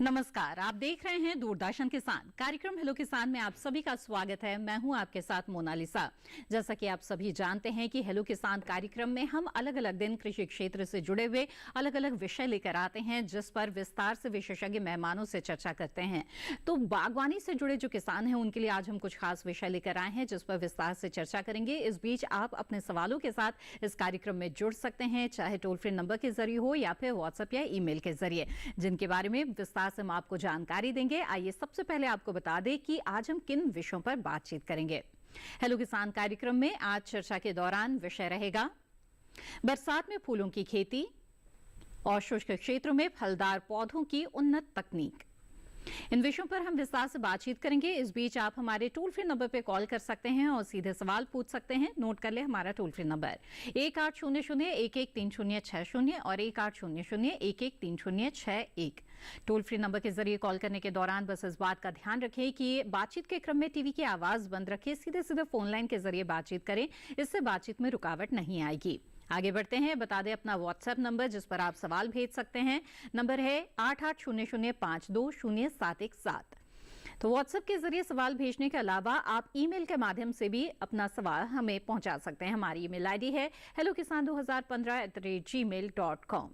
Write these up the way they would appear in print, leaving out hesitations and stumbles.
नमस्कार, आप देख रहे हैं दूरदर्शन किसान कार्यक्रम हेलो किसान में आप सभी का स्वागत है। मैं हूं आपके साथ मोनालिसा। जैसा कि आप सभी जानते हैं कि हेलो किसान कार्यक्रम में हम अलग अलग दिन कृषि क्षेत्र से जुड़े हुए अलग अलग विषय लेकर आते हैं, जिस पर विस्तार से विशेषज्ञ मेहमानों से चर्चा करते हैं। तो बागवानी से जुड़े जो किसान हैं उनके लिए आज हम कुछ खास विषय लेकर आए हैं, जिस पर विस्तार से चर्चा करेंगे। इस बीच आप अपने सवालों के साथ इस कार्यक्रम में जुड़ सकते हैं, चाहे टोल फ्री नंबर के जरिए हो या फिर व्हाट्सएप या ईमेल के जरिए, जिनके बारे में विस्तार से हम आपको जानकारी देंगे। आइए सबसे पहले आपको बता दें कि आज हम किन विषयों पर बातचीत करेंगे। हेलो किसान कार्यक्रम में आज चर्चा के दौरान विषय रहेगा बरसात में फूलों की खेती और शुष्क क्षेत्रों में फलदार पौधों की उन्नत तकनीक। इन विषयों पर हम विस्तार से बातचीत करेंगे। इस बीच आप हमारे टोल फ्री नंबर पर कॉल कर सकते हैं और सीधे सवाल पूछ सकते हैं। नोट कर ले हमारा टोल फ्री नंबर 1800-113060 और 1800-113061। टोल फ्री नंबर के जरिए कॉल करने के दौरान बस इस बात का ध्यान रखें कि बातचीत के क्रम में टीवी की आवाज बंद रखें, सीधे सीधे फोन लाइन के जरिए बातचीत करें, इससे बातचीत में रुकावट नहीं आएगी। आगे बढ़ते हैं, बता दें अपना व्हाट्सएप नंबर जिस पर आप सवाल भेज सकते हैं। नंबर है 8800520717। तो व्हाट्सएप के जरिए सवाल भेजने के अलावा आप ईमेल के माध्यम से भी अपना सवाल हमें पहुंचा सकते हैं। हमारी ईमेल आईडी है hellokisan2015@gmail.com।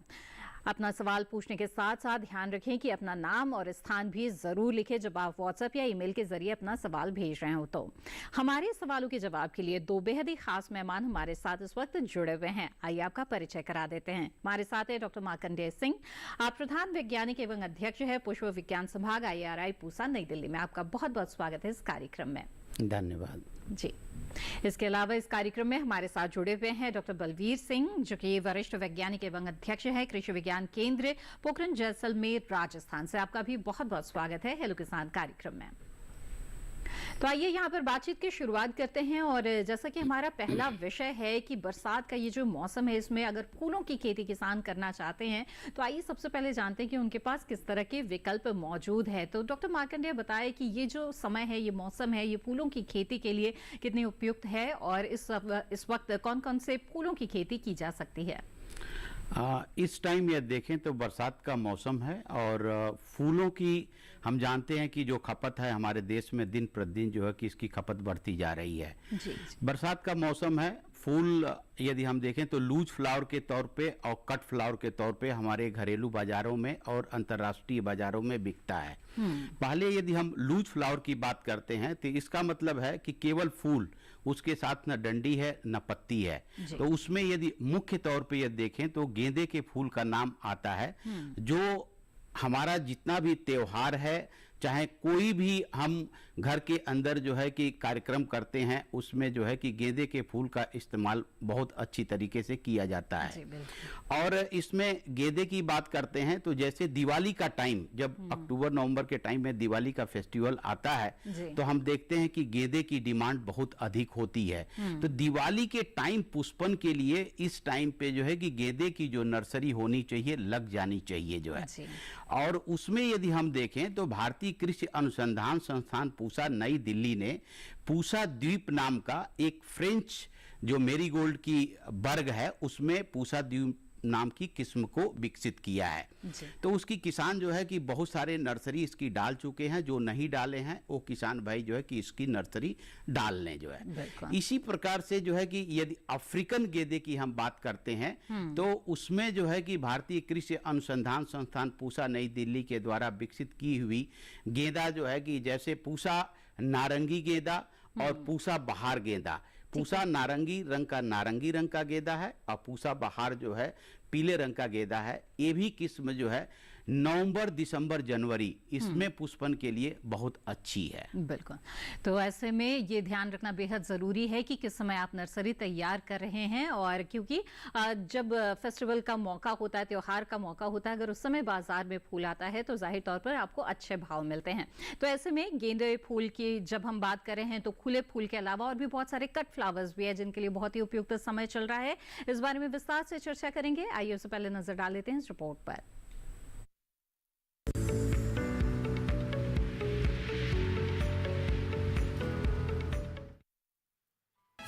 अपना सवाल पूछने के साथ साथ ध्यान रखें कि अपना नाम और स्थान भी जरूर लिखें जब आप व्हाट्सएप या ईमेल के जरिए अपना सवाल भेज रहे हो। तो हमारे सवालों के जवाब के लिए दो बेहद ही खास मेहमान हमारे साथ इस वक्त जुड़े हुए हैं। आइए आपका परिचय करा देते हैं। हमारे साथ है डॉक्टर मार्कंडेय सिंह, आप प्रधान वैज्ञानिक एवं अध्यक्ष है पुष्प विज्ञान संभाग IRI पूसा नई दिल्ली में। आपका बहुत बहुत स्वागत है इस कार्यक्रम में। धन्यवाद जी। इसके अलावा इस कार्यक्रम में हमारे साथ जुड़े हुए हैं डॉक्टर बलवीर सिंह, जो कि वरिष्ठ वैज्ञानिक एवं अध्यक्ष है कृषि विज्ञान केंद्र पोखरण जैसलमेर राजस्थान से। आपका भी बहुत बहुत स्वागत है हेलो किसान कार्यक्रम में। तो आइए यहाँ पर बातचीत की शुरुआत करते हैं। और जैसा कि हमारा पहला विषय है कि बरसात का ये जो मौसम है, इसमें अगर फूलों की खेती किसान करना चाहते हैं तो आइए सबसे पहले जानते हैं कि उनके पास किस तरह के विकल्प मौजूद है। तो डॉक्टर मार्कंडेय बताएं कि ये जो समय है, ये मौसम है, ये फूलों की खेती के लिए कितनी उपयुक्त है और इस वक्त कौन कौन से फूलों की खेती की जा सकती है। इस टाइम यह देखें तो बरसात का मौसम है और फूलों की हम जानते हैं कि जो खपत है हमारे देश में दिन प्रतिदिन जो है कि इसकी खपत बढ़ती जा रही है। जी। बरसात का मौसम है। फूल यदि हम देखें तो लूज फ्लावर के तौर पे और कट फ्लावर के तौर पे हमारे घरेलू बाजारों में और अंतर्राष्ट्रीय बाजारों में बिकता है। पहले यदि हम लूज फ्लावर की बात करते हैं तो इसका मतलब है कि केवल फूल, उसके साथ न डंडी है न पत्ती है। तो उसमें यदि मुख्य तौर पे यदि देखें तो गेंदे के फूल का नाम आता है। जो हमारा जितना भी त्योहार है, चाहे कोई भी हम घर के अंदर जो है कि कार्यक्रम करते हैं, उसमें जो है कि गेंदे के फूल का इस्तेमाल बहुत अच्छी तरीके से किया जाता है। और इसमें गेंदे की बात करते हैं तो जैसे दिवाली का टाइम, जब अक्टूबर नवंबर के टाइम में दिवाली का फेस्टिवल आता है तो हम देखते हैं कि गेंदे की डिमांड बहुत अधिक होती है। तो दिवाली के टाइम पुष्पन के लिए इस टाइम पे जो है कि गेंदे की जो नर्सरी होनी चाहिए, लग जानी चाहिए जो है। और उसमें यदि हम देखें तो भारतीय कृषि अनुसंधान संस्थान पूसा नई दिल्ली ने पूसा द्वीप नाम का एक फ्रेंच जो मेरीगोल्ड की वर्ग है, उसमें पूसा द्वीप नाम की किस्म को विकसित किया है। तो उसकी किसान जो है कि बहुत सारे नर्सरी इसकी डाल चुके हैं। जो नहीं डाले हैं वो किसान भाई जो है कि इसकी नर्सरी डाल लें जो है। इसी प्रकार से जो है कि यदि अफ्रीकन गेंदे की हम बात करते हैं तो उसमें जो है कि भारतीय कृषि अनुसंधान संस्थान पूसा नई दिल्ली के द्वारा विकसित की हुई गेंदा जो है कि जैसे पूसा नारंगी गेंदा और पूसा बहार गेंदा। पूसा नारंगी रंग का गेंदा है और पूसा बहार जो है पीले रंग का गेंदा है। ये भी किस्म जो है नवंबर, दिसंबर, जनवरी इसमें पुष्पन के लिए बहुत अच्छी है। बिल्कुल। तो ऐसे में ये ध्यान रखना बेहद जरूरी है कि किस समय आप नर्सरी तैयार कर रहे हैं। और क्योंकि जब फेस्टिवल का मौका होता है, त्योहार का मौका होता है, अगर उस समय बाजार में फूल आता है तो जाहिर तौर पर आपको अच्छे भाव मिलते हैं। तो ऐसे में गेंदे फूल की जब हम बात कर रहे हैं तो खुले फूल के अलावा और भी बहुत सारे कट फ्लावर्स भी है जिनके लिए बहुत ही उपयुक्त समय चल रहा है। इस बारे में विस्तार से चर्चा करेंगे। आइए उससे पहले नजर डाल लेते हैं इस रिपोर्ट पर।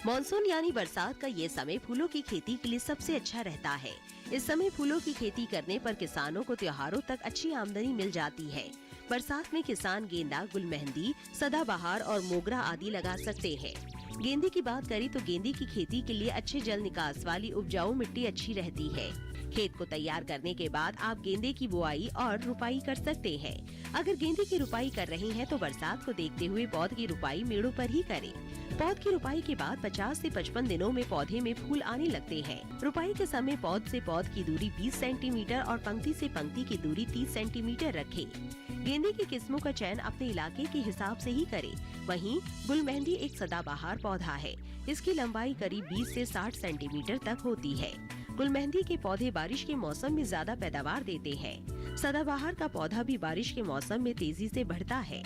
मानसून यानी बरसात का ये समय फूलों की खेती के लिए सबसे अच्छा रहता है। इस समय फूलों की खेती करने पर किसानों को त्योहारों तक अच्छी आमदनी मिल जाती है। बरसात में किसान गेंदा, गुलमेहंदी, सदाबहार और मोगरा आदि लगा सकते हैं। गेंदे की बात करें तो गेंदे की खेती के लिए अच्छे जल निकास वाली उपजाऊ मिट्टी अच्छी रहती है। खेत को तैयार करने के बाद आप गेंदे की बुआई और रुपाई कर सकते हैं। अगर गेंदे की रुपाई कर रहे हैं तो बरसात को देखते हुए पौध की रुपाई मेड़ों पर ही करें। पौध की रुपाई के बाद 50 से 55 दिनों में पौधे में फूल आने लगते हैं। रुपाई के समय पौध से पौध की दूरी 20 सेंटीमीटर और पंक्ति से पंक्ति की दूरी 30 सेंटीमीटर रखें। गेंदे की किस्मों का चयन अपने इलाके के हिसाब से ही करें। वहीं गुलमेहंदी एक सदाबहार पौधा है। इसकी लंबाई करीब 20 से 60 सेंटीमीटर तक होती है। गुलमेहंदी के पौधे बारिश के मौसम में ज्यादा पैदावार देते हैं। सदाबहार का पौधा भी बारिश के मौसम में तेजी से बढ़ता है।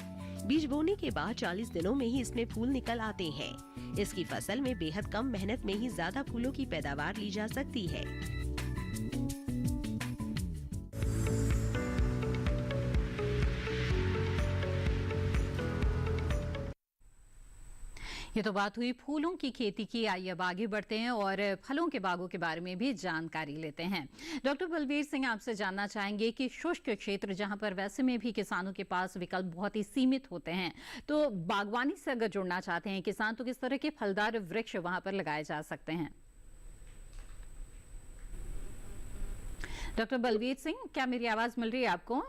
बीज बोने के बाद 40 दिनों में ही इसमें फूल निकल आते हैं। इसकी फसल में बेहद कम मेहनत में ही ज्यादा फूलों की पैदावार ली जा सकती है। ये तो बात हुई फूलों की खेती की। आइए अब आगे बढ़ते हैं और फलों के बागों के बारे में भी जानकारी लेते हैं। डॉक्टर बलवीर सिंह, आपसे जानना चाहेंगे कि शुष्क क्षेत्र जहां पर वैसे में भी किसानों के पास विकल्प बहुत ही सीमित होते हैं, तो बागवानी से अगर जुड़ना चाहते हैं किसान तो किस तरह के फलदार वृक्ष वहां पर लगाए जा सकते हैं? डॉक्टर बलवीर सिंह, क्या मेरी आवाज मिल रही है आपको?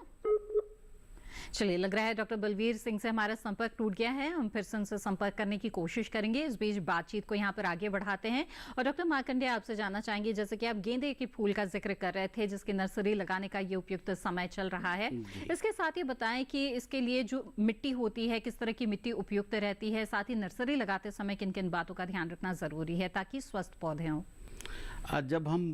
चलिए, लग रहा है डॉक्टर बलवीर सिंह से हमारा संपर्क टूट गया है। हम फिर से उनसे संपर्क करने की कोशिश करेंगे। इस बीच बातचीत को यहाँ पर आगे बढ़ाते हैं और डॉक्टर मार्कंडेय, आपसे जानना चाहेंगे, जैसे कि आप गेंदे के फूल का जिक्र कर रहे थे जिसकी नर्सरी लगाने का ये उपयुक्त समय चल रहा है, इसके साथ ही बताएं कि इसके लिए जो मिट्टी होती है किस तरह की मिट्टी उपयुक्त रहती है, साथ ही नर्सरी लगाते समय किन किन बातों का ध्यान रखना जरूरी है ताकि स्वस्थ पौधे हों। जब हम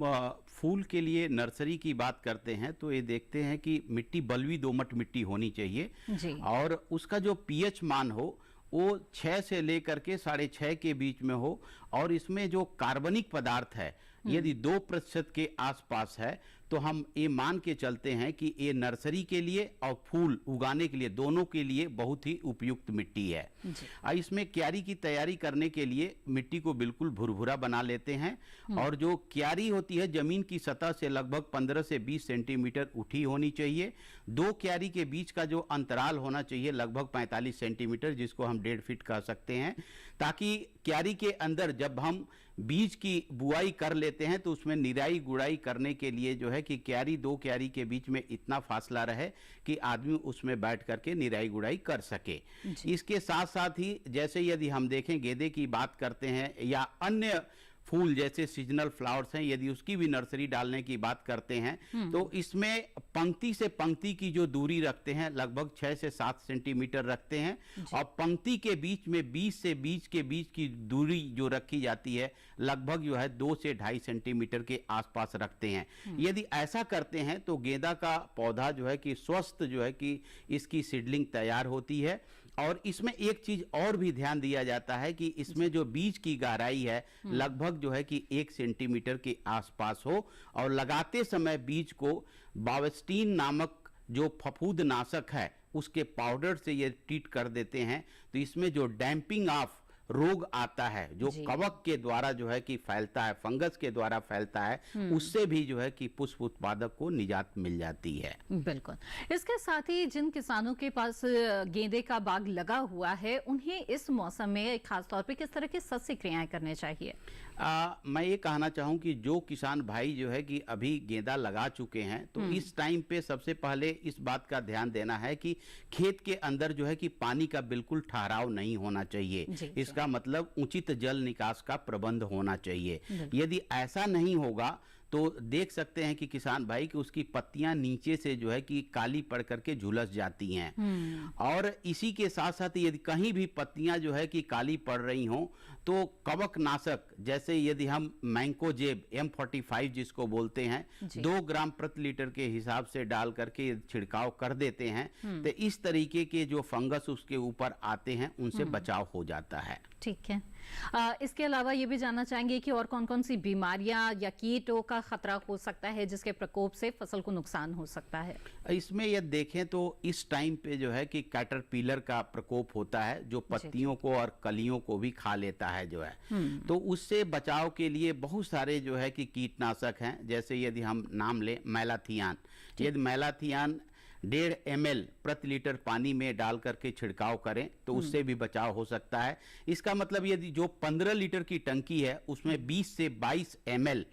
फूल के लिए नर्सरी की बात करते हैं तो ये देखते हैं कि मिट्टी बलुई दोमट मिट्टी होनी चाहिए जी। और उसका जो पीएच मान हो वो 6 से लेकर के 6.5 के बीच में हो और इसमें जो कार्बनिक पदार्थ है यदि 2% के आसपास है तो हम ये मान के चलते हैं कि ये नर्सरी के लिए और फूल उगाने के लिए दोनों के लिए बहुत ही उपयुक्त मिट्टी है। इसमें क्यारी की तैयारी करने के लिए मिट्टी को बिल्कुल भुरभुरा बना लेते हैं और जो क्यारी होती है जमीन की सतह से लगभग 15 से 20 सेंटीमीटर उठी होनी चाहिए। 2 क्यारी के बीच का जो अंतराल होना चाहिए लगभग 45 सेंटीमीटर, जिसको हम 1.5 फीट कह सकते हैं, ताकि क्यारी के अंदर जब हम बीज की बुआई कर लेते हैं तो उसमें निराई गुड़ाई करने के लिए जो है कि क्यारी 2 क्यारी के बीच में इतना फासला रहे कि आदमी उसमें बैठ करके निराई गुड़ाई कर सके। इसके साथ साथ ही जैसे यदि हम देखें गेंदे की बात करते हैं या अन्य फूल जैसे सीजनल फ्लावर्स हैं, यदि उसकी भी नर्सरी डालने की बात करते हैं तो इसमें पंक्ति से पंक्ति की जो दूरी रखते हैं लगभग 6 से 7 सेंटीमीटर रखते हैं और पंक्ति के बीच में 20 से 20 के बीच की दूरी जो रखी जाती है लगभग जो है 2 से 2.5 सेंटीमीटर के आसपास रखते हैं। यदि ऐसा करते हैं तो गेंदा का पौधा जो है कि स्वस्थ जो है कि इसकी सीडलिंग तैयार होती है। और इसमें एक चीज और भी ध्यान दिया जाता है कि इसमें जो बीज की गहराई है लगभग जो है कि 1 सेंटीमीटर के आसपास हो और लगाते समय बीज को बावेस्टीन नामक जो फफूंद नाशक है उसके पाउडर से ये ट्रीट कर देते हैं तो इसमें जो डैम्पिंग ऑफ रोग आता है जो कवक के द्वारा जो है कि फैलता है, फंगस के द्वारा फैलता है, उससे भी जो है कि पुष्प उत्पादक को निजात मिल जाती है। बिल्कुल। इसके साथ ही जिन किसानों के पास गेंदे का बाग लगा हुआ है उन्हें इस मौसम में खासतौर पे किस तरह की सस्य क्रियाएं करनी चाहिए? मैं ये कहना चाहूँ कि जो किसान भाई जो है कि अभी गेंदा लगा चुके हैं तो इस टाइम पे सबसे पहले इस बात का ध्यान देना है कि खेत के अंदर जो है कि पानी का बिल्कुल ठहराव नहीं होना चाहिए। इसका मतलब उचित जल निकास का प्रबंध होना चाहिए। यदि ऐसा नहीं होगा तो देख सकते हैं कि किसान भाई कि उसकी पत्तियां नीचे से जो है कि काली पड़ करके झुलस जाती हैं। और इसी के साथ साथ यदि कहीं भी पत्तियां जो है कि काली पड़ रही हों तो कवक नाशक जैसे यदि हम मैंकोजेब M45 जिसको बोलते हैं 2 ग्राम प्रति लीटर के हिसाब से डाल करके छिड़काव कर देते हैं तो इस तरीके के जो फंगस उसके ऊपर आते हैं उनसे बचाव हो जाता है। ठीक है। इसके अलावा ये भी जानना चाहेंगे कि और कौन कौन सी बीमारियां या कीटों का खतरा हो सकता है जिसके प्रकोप से फसल को नुकसान हो सकता है? इसमें यदि देखें तो इस टाइम पे जो है कि कैटरपिलर का प्रकोप होता है जो पत्तियों को और कलियों को भी खा लेता है जो है। तो उससे बचाव के लिए बहुत सारे जो है कि कीटनाशक हैं। जैसे यदि हम नाम लें मैलाथियान, यदि मैलाथियान 1.5 ml प्रति लीटर पानी में डाल करके छिड़काव करें तो उससे भी बचाव हो सकता है। इसका मतलब यदि जो 15 लीटर की टंकी है उसमें 20 से 22 ml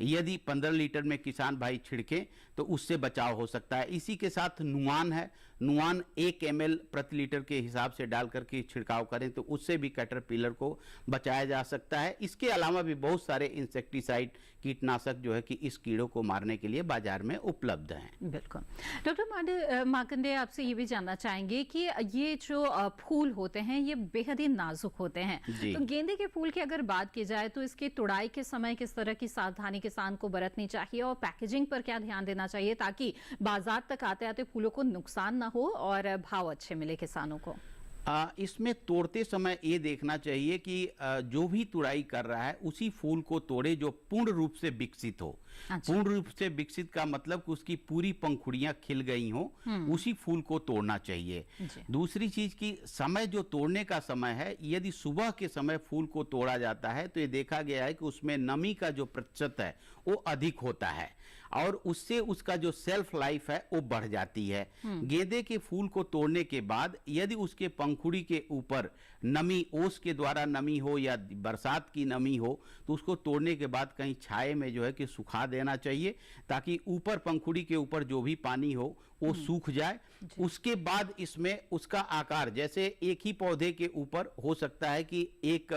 यदि 15 लीटर में किसान भाई छिड़के तो उससे बचाव हो सकता है। इसी के साथ नुआन है, नुआन 1 ml प्रति लीटर के हिसाब से डाल करके छिड़काव करें तो उससे भी कैटरपिलर को बचाया जा सकता है। इसके अलावा भी बहुत सारे इंसेक्टिसाइड कीटनाशक जो है कि इस कीड़ों को मारने के लिए बाजार में उपलब्ध हैं। बिल्कुल। डॉक्टर मार्कंडे, आपसे ये भी जानना चाहेंगे कि ये जो फूल होते हैं ये बेहद ही नाजुक होते हैं, तो गेंदे के फूल की अगर बात की जाए तो इसकी तुड़ाई के समय किस तरह की सावधानी किसान को बरतनी चाहिए और पैकेजिंग पर क्या ध्यान देना चाहिए ताकि बाजार तक आते आते फूलों को नुकसान ना हो और भाव अच्छे मिले किसानों को? इसमें तोड़ते समय ये देखना चाहिए कि जो भी तुड़ाई कर रहा है उसी फूल को तोड़े जो पूर्ण रूप से विकसित हो। अच्छा। पूर्ण रूप से विकसित का मतलब कि उसकी पूरी पंखुड़ियां खिल गई हो, उसी फूल को तोड़ना चाहिए। दूसरी चीज की समय जो तोड़ने का समय है, यदि सुबह के समय फूल को तोड़ा जाता है तो ये देखा गया है कि उसमें नमी का जो प्रतिशत है वो अधिक होता है और उससे उसका जो सेल्फ लाइफ है वो बढ़ जाती है। गेंदे के फूल को तोड़ने के बाद यदि उसके पंखुड़ी के ऊपर नमी, ओस के द्वारा नमी हो या बरसात की नमी हो तो उसको तोड़ने के बाद कहीं छाए में जो है कि सुखा देना चाहिए ताकि ऊपर पंखुड़ी के ऊपर जो भी पानी हो वो सूख जाए। उसके बाद इसमें उसका आकार, जैसे एक ही पौधे के ऊपर हो सकता है कि एक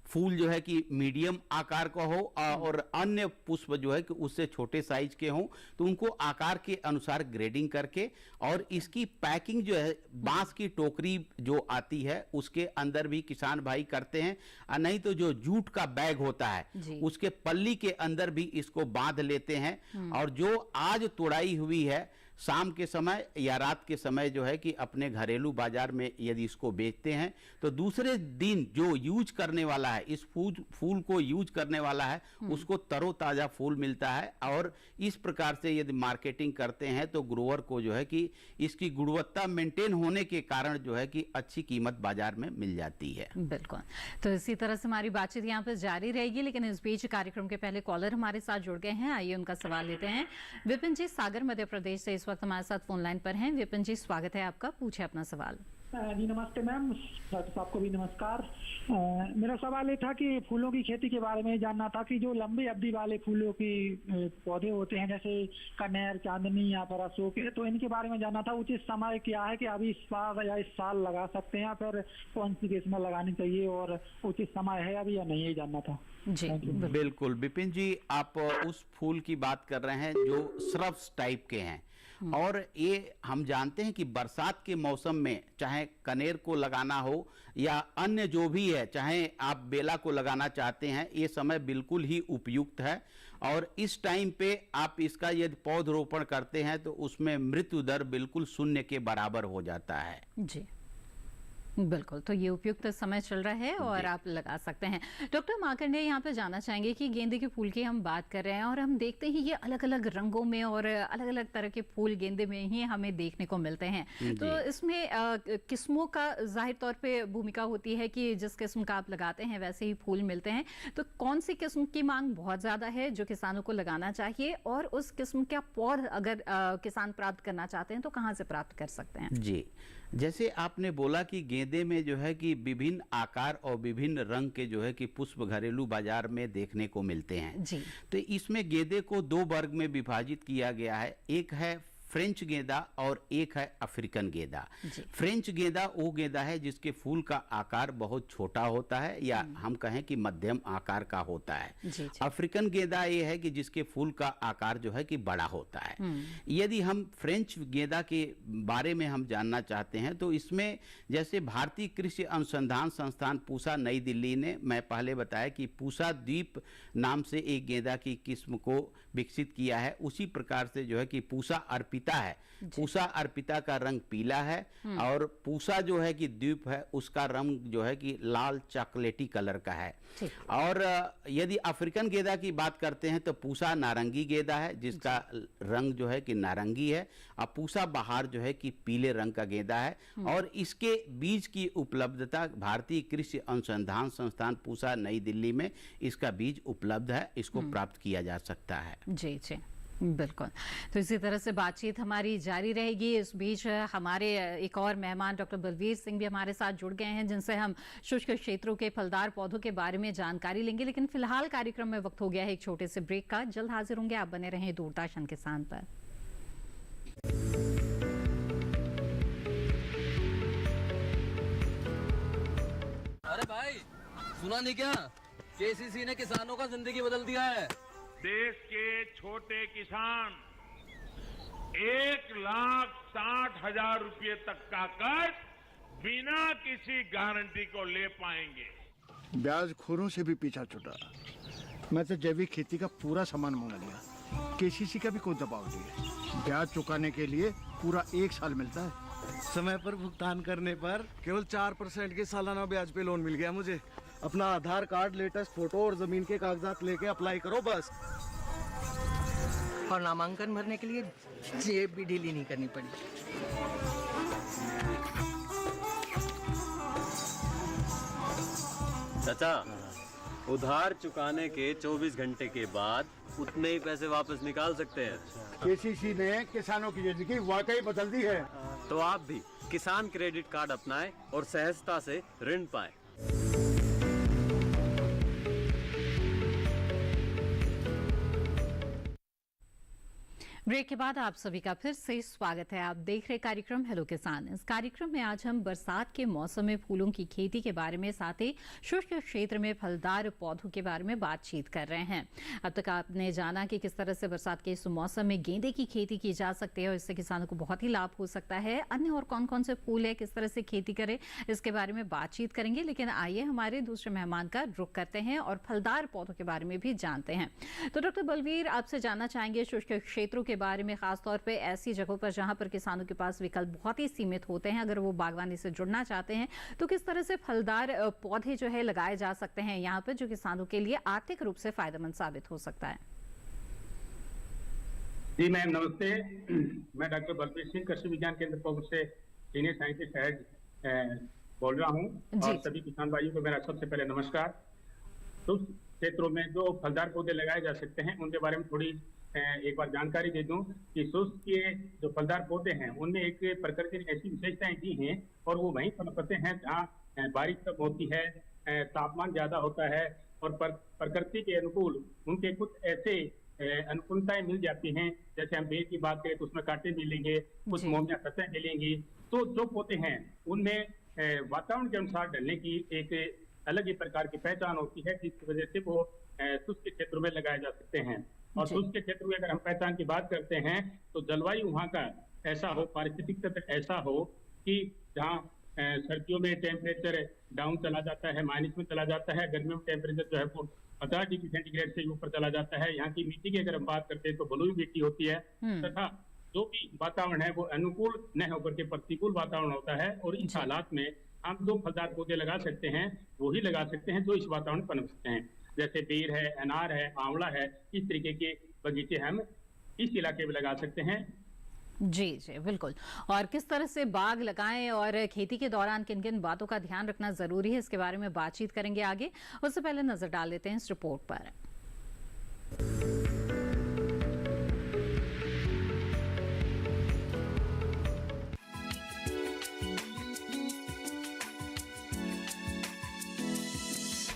फूल जो है कि मीडियम आकार का हो और अन्य पुष्प जो है कि उससे छोटे साइज के हों, तो उनको आकार के अनुसार ग्रेडिंग करके और इसकी पैकिंग जो है बांस की टोकरी जो आती है उसके अंदर भी किसान भाई करते हैं, और नहीं तो जो जूट का बैग होता है उसके पल्ली के अंदर भी इसको बांध लेते हैं और जो आज तुड़ाई हुई है शाम के समय या रात के समय जो है कि अपने घरेलू बाजार में यदि इसको बेचते हैं तो दूसरे दिन जो यूज करने वाला है, इस फूल को यूज करने वाला है, उसको तरोताजा फूल मिलता है। और इस प्रकार से यदि मार्केटिंग करते हैं तो ग्रोअर को जो है कि इसकी गुणवत्ता मेंटेन होने के कारण जो है कि अच्छी कीमत बाजार में मिल जाती है। बिल्कुल। तो इसी तरह से हमारी बातचीत यहाँ पर जारी रहेगी, लेकिन इस बीच कार्यक्रम के पहले कॉलर हमारे साथ जुड़ गए हैं। आइए उनका सवाल लेते हैं। विपिन जी सागर मध्य प्रदेश से इस वक्त हमारे साथ फोन लाइन पर हैं। विपिन जी, स्वागत है आपका, पूछे अपना सवाल। जी नमस्ते मैम, साहब को भी नमस्कार। मेरा सवाल ये था कि फूलों की खेती के बारे में जानना था कि जो लंबी अवधि वाले फूलों की पौधे होते हैं जैसे कनेर, चांदनी या फिर अशोक, तो इनके बारे में जानना था। उचित समय क्या है कि अभी इस बार या इस साल लगा सकते हैं, फिर कौन सी किस्म लगानी चाहिए और उचित समय है अभी या नहीं, ये जानना था। जी बिल्कुल विपिन जी, आप उस फूल की बात कर रहे हैं जो श्रब्स टाइप के हैं और ये हम जानते हैं कि बरसात के मौसम में चाहे कनेर को लगाना हो या अन्य जो भी है, चाहे आप बेला को लगाना चाहते हैं, ये समय बिल्कुल ही उपयुक्त है। और इस टाइम पे आप इसका यदि पौधरोपण करते हैं तो उसमें मृत्यु दर बिल्कुल 0 के बराबर हो जाता है। जी बिल्कुल, तो ये उपयुक्त समय चल रहा है और आप लगा सकते हैं। डॉक्टर मार्कंडे, यहाँ पे जानना चाहेंगे कि गेंदे के फूल की हम बात कर रहे हैं और हम देखते हैं ये अलग अलग रंगों में और अलग अलग तरह के फूल गेंदे में ही हमें देखने को मिलते हैं, तो इसमें किस्मों का जाहिर तौर पे भूमिका होती है कि जिस किस्म का आप लगाते हैं वैसे ही फूल मिलते हैं, तो कौन सी किस्म की मांग बहुत ज्यादा है जो किसानों को लगाना चाहिए और उस किस्म का पौध अगर किसान प्राप्त करना चाहते हैं तो कहाँ से प्राप्त कर सकते हैं? जी, जैसे आपने बोला कि गेंदे में जो है कि विभिन्न आकार और विभिन्न रंग के जो है कि पुष्प घरेलू बाजार में देखने को मिलते हैं जी। तो इसमें गेंदे को 2 वर्ग में विभाजित किया गया है। एक है फ्रेंच गेंदा और एक है अफ्रीकन गेंदा। फ्रेंच गेंदा वो गेंदा है जिसके फूल का आकार बहुत छोटा होता है या हम कहें कि मध्यम आकार का होता है। अफ्रीकन गेंदा ये है कि जिसके फूल का आकार जो है कि बड़ा होता है। यदि हम फ्रेंच गेंदा के बारे में हम जानना चाहते हैं तो इसमें जैसे भारतीय कृषि अनुसंधान संस्थान पूसा नई दिल्ली ने, मैं पहले बताया कि पूसा द्वीप नाम से एक गेंदा की किस्म को विकसित किया है, उसी प्रकार से जो है कि पूसा अर्पिता है, पूसा अर्पिता का रंग पीला है और पूसा जो है कि द्वीप है उसका रंग जो है कि लाल चॉकलेटी कलर का है। और यदि अफ्रीकन गेंदा की बात करते हैं तो पूसा नारंगी गेंदा है जिसका रंग जो है कि नारंगी है, और पूसा बहार जो है कि पीले रंग का गेंदा है। और इसके बीज की उपलब्धता भारतीय कृषि अनुसंधान संस्थान पूसा नई दिल्ली में इसका बीज उपलब्ध है, इसको प्राप्त किया जा सकता है। जी जी बिल्कुल। तो इसी तरह से बातचीत हमारी जारी रहेगी। इस बीच हमारे एक और मेहमान डॉक्टर बलवीर सिंह भी हमारे साथ जुड़ गए हैं जिनसे हम शुष्क क्षेत्रों के फलदार पौधों के बारे में जानकारी लेंगे। लेकिन फिलहाल कार्यक्रम में वक्त हो गया है एक छोटे से ब्रेक का। जल्द हाजिर होंगे, आप बने रहें दूरदर्शन किसान पर। अरे भाई सुना नहीं क्या, केसीसी ने किसानों का जिंदगी बदल दिया है। देश के छोटे किसान 1,60,000 रुपए तक का कर्ज बिना किसी गारंटी को ले पाएंगे। ब्याज खोरों से भी पीछा छुटा। मैं तो जैविक खेती का पूरा सामान मंगा लिया, केसीसी का भी कोई दबाव नहीं है। ब्याज चुकाने के लिए पूरा 1 साल मिलता है। समय पर भुगतान करने पर केवल 4% के सालाना ब्याज पे लोन मिल गया मुझे। अपना आधार कार्ड, लेटेस्ट फोटो और जमीन के कागजात लेके अप्लाई करो बस। और नामांकन भरने के लिए जेब भी ढीली नहीं करनी पड़ी। चाचा, उधार चुकाने के 24 घंटे के बाद उतने ही पैसे वापस निकाल सकते हैं। केसीसी ने किसानों की जिंदगी वाकई बदल दी है। तो आप भी किसान क्रेडिट कार्ड अपनाएं और सहजता से ऋण पाएं। ब्रेक के बाद आप सभी का फिर से स्वागत है। आप देख रहे कार्यक्रम हेलो किसान। इस कार्यक्रम में आज हम बरसात के मौसम में फूलों की खेती के बारे में, साथ ही शुष्क क्षेत्र में फलदार पौधों के बारे में बातचीत कर रहे हैं। अब तक आपने जाना कि किस तरह से बरसात के इस मौसम में गेंदे की खेती की जा सकती है और इससे किसानों को बहुत ही लाभ हो सकता है। अन्य और कौन कौन से फूल है, किस तरह से खेती करें, इसके बारे में बातचीत करेंगे। लेकिन आइए हमारे दूसरे मेहमान का रुख करते हैं और फलदार पौधों के बारे में भी जानते हैं। तो डॉक्टर बलवीर, आपसे जानना चाहेंगे शुष्क क्षेत्रों के बारे में, खासतौर पे ऐसी जगहों पर जहां पर किसानों के पास विकल्प बहुत ही सीमित होते हैं, अगर वो बागवानी से जुड़ना चाहते हैं तो किस तरह से फलदार पौधे जो है लगाए जा सकते हैं यहाँ पर, जो किसानों के लिए आर्थिक रूप से फायदेमंद साबित हो सकता है। जी मैम नमस्ते। मैं डॉक्टर बलवीर सिंह कृषि विज्ञान केंद्र पौध से सीनियर साइंटिस्ट हेड बोल रहा हूँ और सभी किसान भाइयों को मेरा सबसे पहले नमस्कार। तो क्षेत्रों में जो फलदार पौधे लगाए जा सकते हैं उनके बारे में थोड़ी एक बार जानकारी दे दूं कि शुष्क के जो फलदार पौधे हैं उनमें एक प्रकृति ने ऐसी विशेषताएं दी हैं और वो वहीं पनपते हैं जहाँ बारिश कम होती है, तापमान ज्यादा होता है और प्रकृति के अनुकूल उनके कुछ ऐसे अनुकूलताएं मिल जाती हैं। जैसे हम बेर की बात करें तो उसमें कांटे मिलेंगे, कुछ मोमिया सतह मिलेंगी। तो जो पौधे हैं उनमें वातावरण के अनुसार ढलने की एक अलग ही प्रकार की पहचान होती है, जिसकी वजह से वो शुष्क क्षेत्रों में लगाए जा सकते हैं। और शुष्क क्षेत्र में अगर हम पहचान की बात करते हैं तो जलवायु वहाँ का ऐसा हो, पारिस्थितिक तंत्र ऐसा हो कि जहाँ सर्दियों में टेम्परेचर डाउन चला जाता है, माइनस में चला जाता है, गर्मियों में टेम्परेचर जो है वो 50 डिग्री सेंटीग्रेड से ऊपर चला जाता है। यहाँ की मिट्टी की अगर हम बात करते हैं तो बलुई मिट्टी होती है तथा जो भी वातावरण है वो अनुकूल न होकर के प्रतिकूल वातावरण होता है। और इस हालात में हम जो फलदार पौधे लगा सकते हैं वही लगा सकते हैं जो इस वातावरण में पनप सकते हैं। जैसे बेर है, अनार है, आंवला है, इस तरीके के बगीचे हम इस इलाके में लगा सकते हैं। जी जी बिल्कुल। और किस तरह से बाग लगाएं और खेती के दौरान किन किन बातों का ध्यान रखना जरूरी है, इसके बारे में बातचीत करेंगे आगे। उससे पहले नजर डाल लेते हैं इस रिपोर्ट पर।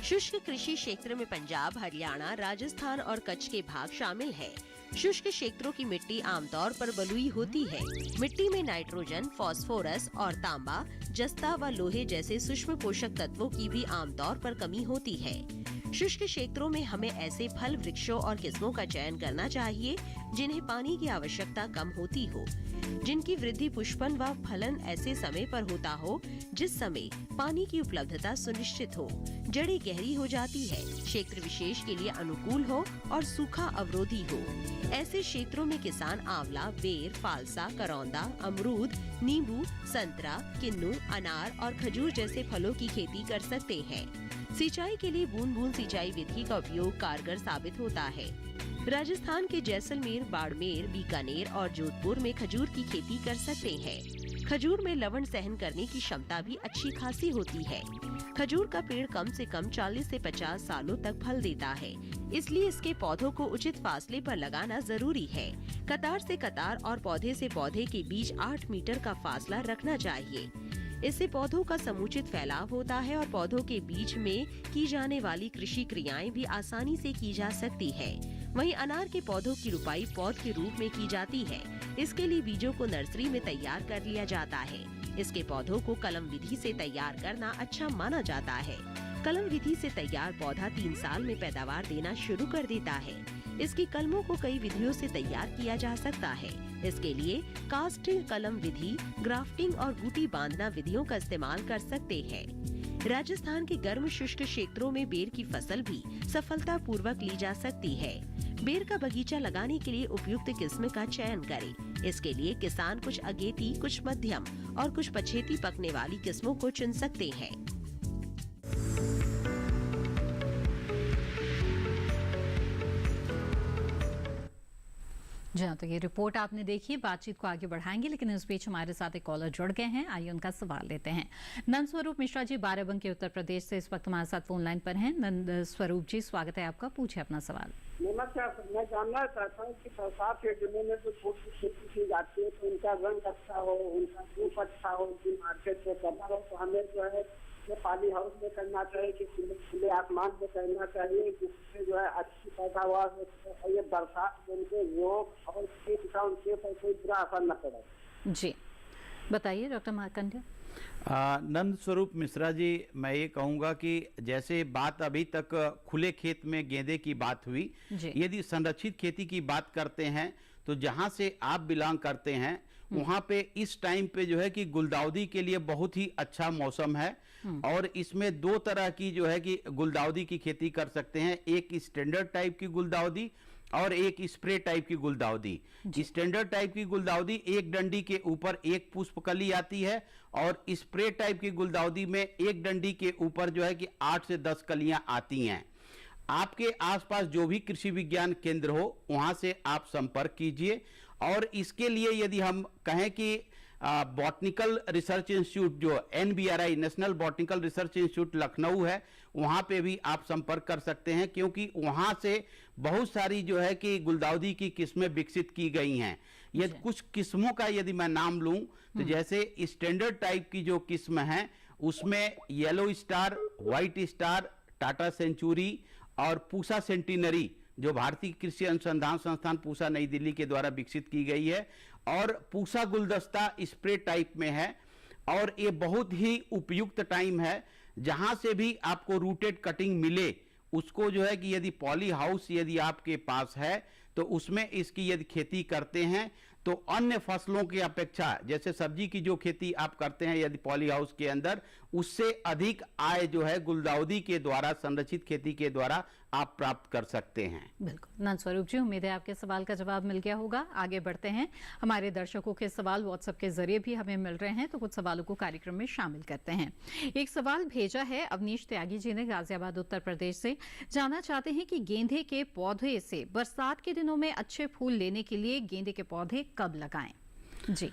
शुष्क कृषि क्षेत्र में पंजाब, हरियाणा, राजस्थान और कच्छ के भाग शामिल है। शुष्क क्षेत्रों की मिट्टी आमतौर पर बलुई होती है। मिट्टी में नाइट्रोजन, फास्फोरस और तांबा, जस्ता व लोहे जैसे सूक्ष्म पोषक तत्वों की भी आमतौर पर कमी होती है। शुष्क क्षेत्रों में हमें ऐसे फल वृक्षों और किस्मों का चयन करना चाहिए जिन्हें पानी की आवश्यकता कम होती हो, जिनकी वृद्धि पुष्पन व फलन ऐसे समय पर होता हो जिस समय पानी की उपलब्धता सुनिश्चित हो, जड़ें गहरी हो जाती है, क्षेत्र विशेष के लिए अनुकूल हो और सूखा अवरोधी हो। ऐसे क्षेत्रों में किसान आंवला, बेर, फालसा, करौंदा, अमरूद, नींबू, संतरा, किन्नू, अनार और खजूर जैसे फलों की खेती कर सकते हैं। सिंचाई के लिए बूंद बूंद सिंचाई विधि का उपयोग कारगर साबित होता है। राजस्थान के जैसलमेर, बाड़मेर, बीकानेर और जोधपुर में खजूर की खेती कर सकते हैं। खजूर में लवण सहन करने की क्षमता भी अच्छी खासी होती है। खजूर का पेड़ कम से कम 40 से 50 सालों तक फल देता है, इसलिए इसके पौधों को उचित फासले पर लगाना जरूरी है। कतार से कतार और पौधे से पौधे के बीच 8 मीटर का फासला रखना चाहिए। इससे पौधों का समुचित फैलाव होता है और पौधों के बीच में की जाने वाली कृषि क्रियाएं भी आसानी से की जा सकती है। वहीं अनार के पौधों की रुपाई पौध के रूप में की जाती है। इसके लिए बीजों को नर्सरी में तैयार कर लिया जाता है। इसके पौधों को कलम विधि से तैयार करना अच्छा माना जाता है। कलम विधि से तैयार पौधा 3 साल में पैदावार देना शुरू कर देता है। इसकी कलमों को कई विधियों से तैयार किया जा सकता है। इसके लिए कास्टिंग कलम विधि, ग्राफ्टिंग और बूटी बांधना विधियों का इस्तेमाल कर सकते हैं। राजस्थान के गर्म शुष्क क्षेत्रों में बेर की फसल भी सफलता पूर्वक ली जा सकती है। बेर का बगीचा लगाने के लिए उपयुक्त किस्म का चयन करें। इसके लिए किसान कुछ अगेती, कुछ मध्यम और कुछ पछेती पकने वाली किस्मों को चुन सकते हैं। जी हाँ, तो ये रिपोर्ट आपने देखी। बातचीत को आगे बढ़ाएंगे, लेकिन इस बीच हमारे साथ एक कॉलर जुड़ गए हैं। आइए उनका सवाल लेते हैं। नंद स्वरूप मिश्रा जी बाराबंकी उत्तर प्रदेश से इस वक्त हमारे साथ फोन लाइन पर हैं। नंद स्वरूप जी, स्वागत है आपका, पूछे अपना सवाल। नमस्कार, मैं जानना चाहता हूँ कि बरसात के दिनों में जो छोटी खेती की जाती है तो उनका रंग अच्छा हो, उनका धूप अच्छा हो, उनकी मार्केट में करना हो, तो हमें जो है पाली हाउस में करना चाहिए कि खुले आसमान में करना चाहिए, जिससे जो है अच्छी पैदावार हो। ये बरसात में उनके रोग और कीट का उनके पर कोई बुरा असर न पड़े। जी बताइए डॉक्टर मार्कंडेय। नंद स्वरूप मिश्रा जी, मैं ये कहूँगा कि जैसे बात अभी तक खुले खेत में गेंदे की बात हुई, यदि संरक्षित खेती की बात करते हैं तो जहाँ से आप बिलोंग करते हैं वहाँ पे इस टाइम पे जो है कि गुलदाउदी के लिए बहुत ही अच्छा मौसम है। और इसमें 2 तरह की जो है कि गुलदाउदी की खेती कर सकते हैं। एक स्टैंडर्ड टाइप की गुलदाउदी और एक स्प्रे टाइप की गुलदाउदी। स्टैंडर्ड टाइप की गुलदाउदी एक डंडी के ऊपर एक पुष्पकली आती है और स्प्रे टाइप की गुलदाउदी में एक डंडी के ऊपर जो है कि 8 से 10 कलियां आती हैं। आपके आसपास जो भी कृषि विज्ञान केंद्र हो वहां से आप संपर्क कीजिए। और इसके लिए यदि हम कहें कि बॉटनिकल रिसर्च इंस्टीट्यूट जो NBRI national botanical research institute Lucknow है, वहां पे भी आप संपर्क कर सकते हैं, क्योंकि वहां से बहुत सारी जो है कि गुलदाउदी की किस्में विकसित की गई हैं। यदि कुछ किस्मों का यदि मैं नाम लूं तो जैसे स्टैंडर्ड टाइप की जो किस्म है उसमें yellow star, white star, Tata century और पूसा सेंटिनरी जो भारतीय कृषि अनुसंधान संस्थान पूसा नई दिल्ली के द्वारा विकसित की गई है, और पूसा गुलदस्ता स्प्रे टाइप में है। और ये बहुत ही उपयुक्त टाइम है जहां से भी आपको रूटेड कटिंग मिले उसको जो है कि यदि पॉली हाउस यदि आपके पास है तो उसमें इसकी यदि खेती करते हैं तो अन्य फसलों की अपेक्षा, जैसे सब्जी की जो खेती आप करते हैं यदि पॉली हाउस के अंदर, उससे अधिक आय जो है गुलदाउदी के द्वारा, संरक्षित खेती के द्वारा आप प्राप्त कर सकते हैं। बिल्कुल नंद स्वरूप जी, उम्मीद है आपके सवाल का जवाब मिल गया होगा। आगे बढ़ते हैं। हमारे दर्शकों के सवाल व्हाट्सएप के जरिए भी हमें मिल रहे हैं, तो कुछ सवालों को कार्यक्रम में शामिल करते हैं। एक सवाल भेजा है अवनीश त्यागी जी ने गाजियाबाद उत्तर प्रदेश से। जानना चाहते हैं कि गेंदे के पौधे से बरसात के दिनों में अच्छे फूल लेने के लिए गेंदे के पौधे कब लगाएं? जी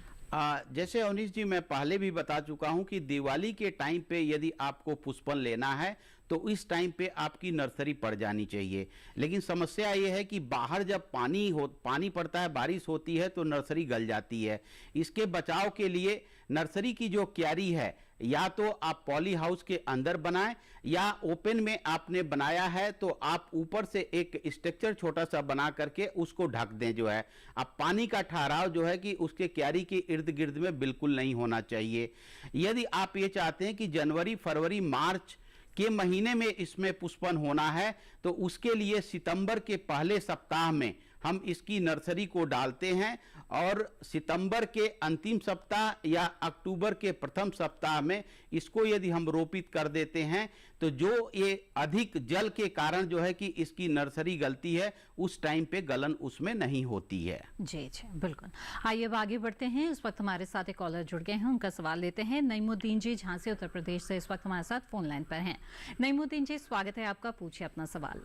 जैसे अवनीश जी मैं पहले भी बता चुका हूं कि दिवाली के टाइम पे यदि आपको पुष्पन लेना है तो इस टाइम पे आपकी नर्सरी पड़ जानी चाहिए। लेकिन समस्या ये है कि बाहर जब पानी पड़ता है, बारिश होती है तो नर्सरी गल जाती है। इसके बचाव के लिए नर्सरी की जो क्यारी है या तो आप पॉली हाउस के अंदर बनाएं या ओपन में आपने बनाया है तो आप ऊपर से एक स्ट्रक्चर छोटा सा बना करके उसको ढक दें। जो है अब पानी का ठहराव जो है कि उसके क्यारी के इर्द गिर्द में बिल्कुल नहीं होना चाहिए। यदि आप ये चाहते हैं कि जनवरी, फरवरी, मार्च के महीने में इसमें पुष्पन होना है तो उसके लिए सितंबर के पहले सप्ताह में हम इसकी नर्सरी को डालते हैं और सितंबर के अंतिम सप्ताह या अक्टूबर के प्रथम सप्ताह में इसको यदि हम रोपित कर देते हैं तो जो ये अधिक जल के कारण जो है कि इसकी नर्सरी गलती है, उस टाइम पे गलन उसमें नहीं होती है। जी जी बिल्कुल। आइए अब आगे बढ़ते हैं। इस वक्त हमारे साथ एक कॉलर जुड़ गए हैं, उनका सवाल लेते हैं। नईमुद्दीन जी झांसी उत्तर प्रदेश से इस वक्त हमारे साथ फोन लाइन पर हैं। नईमुद्दीन जी स्वागत है आपका, पूछिए अपना सवाल।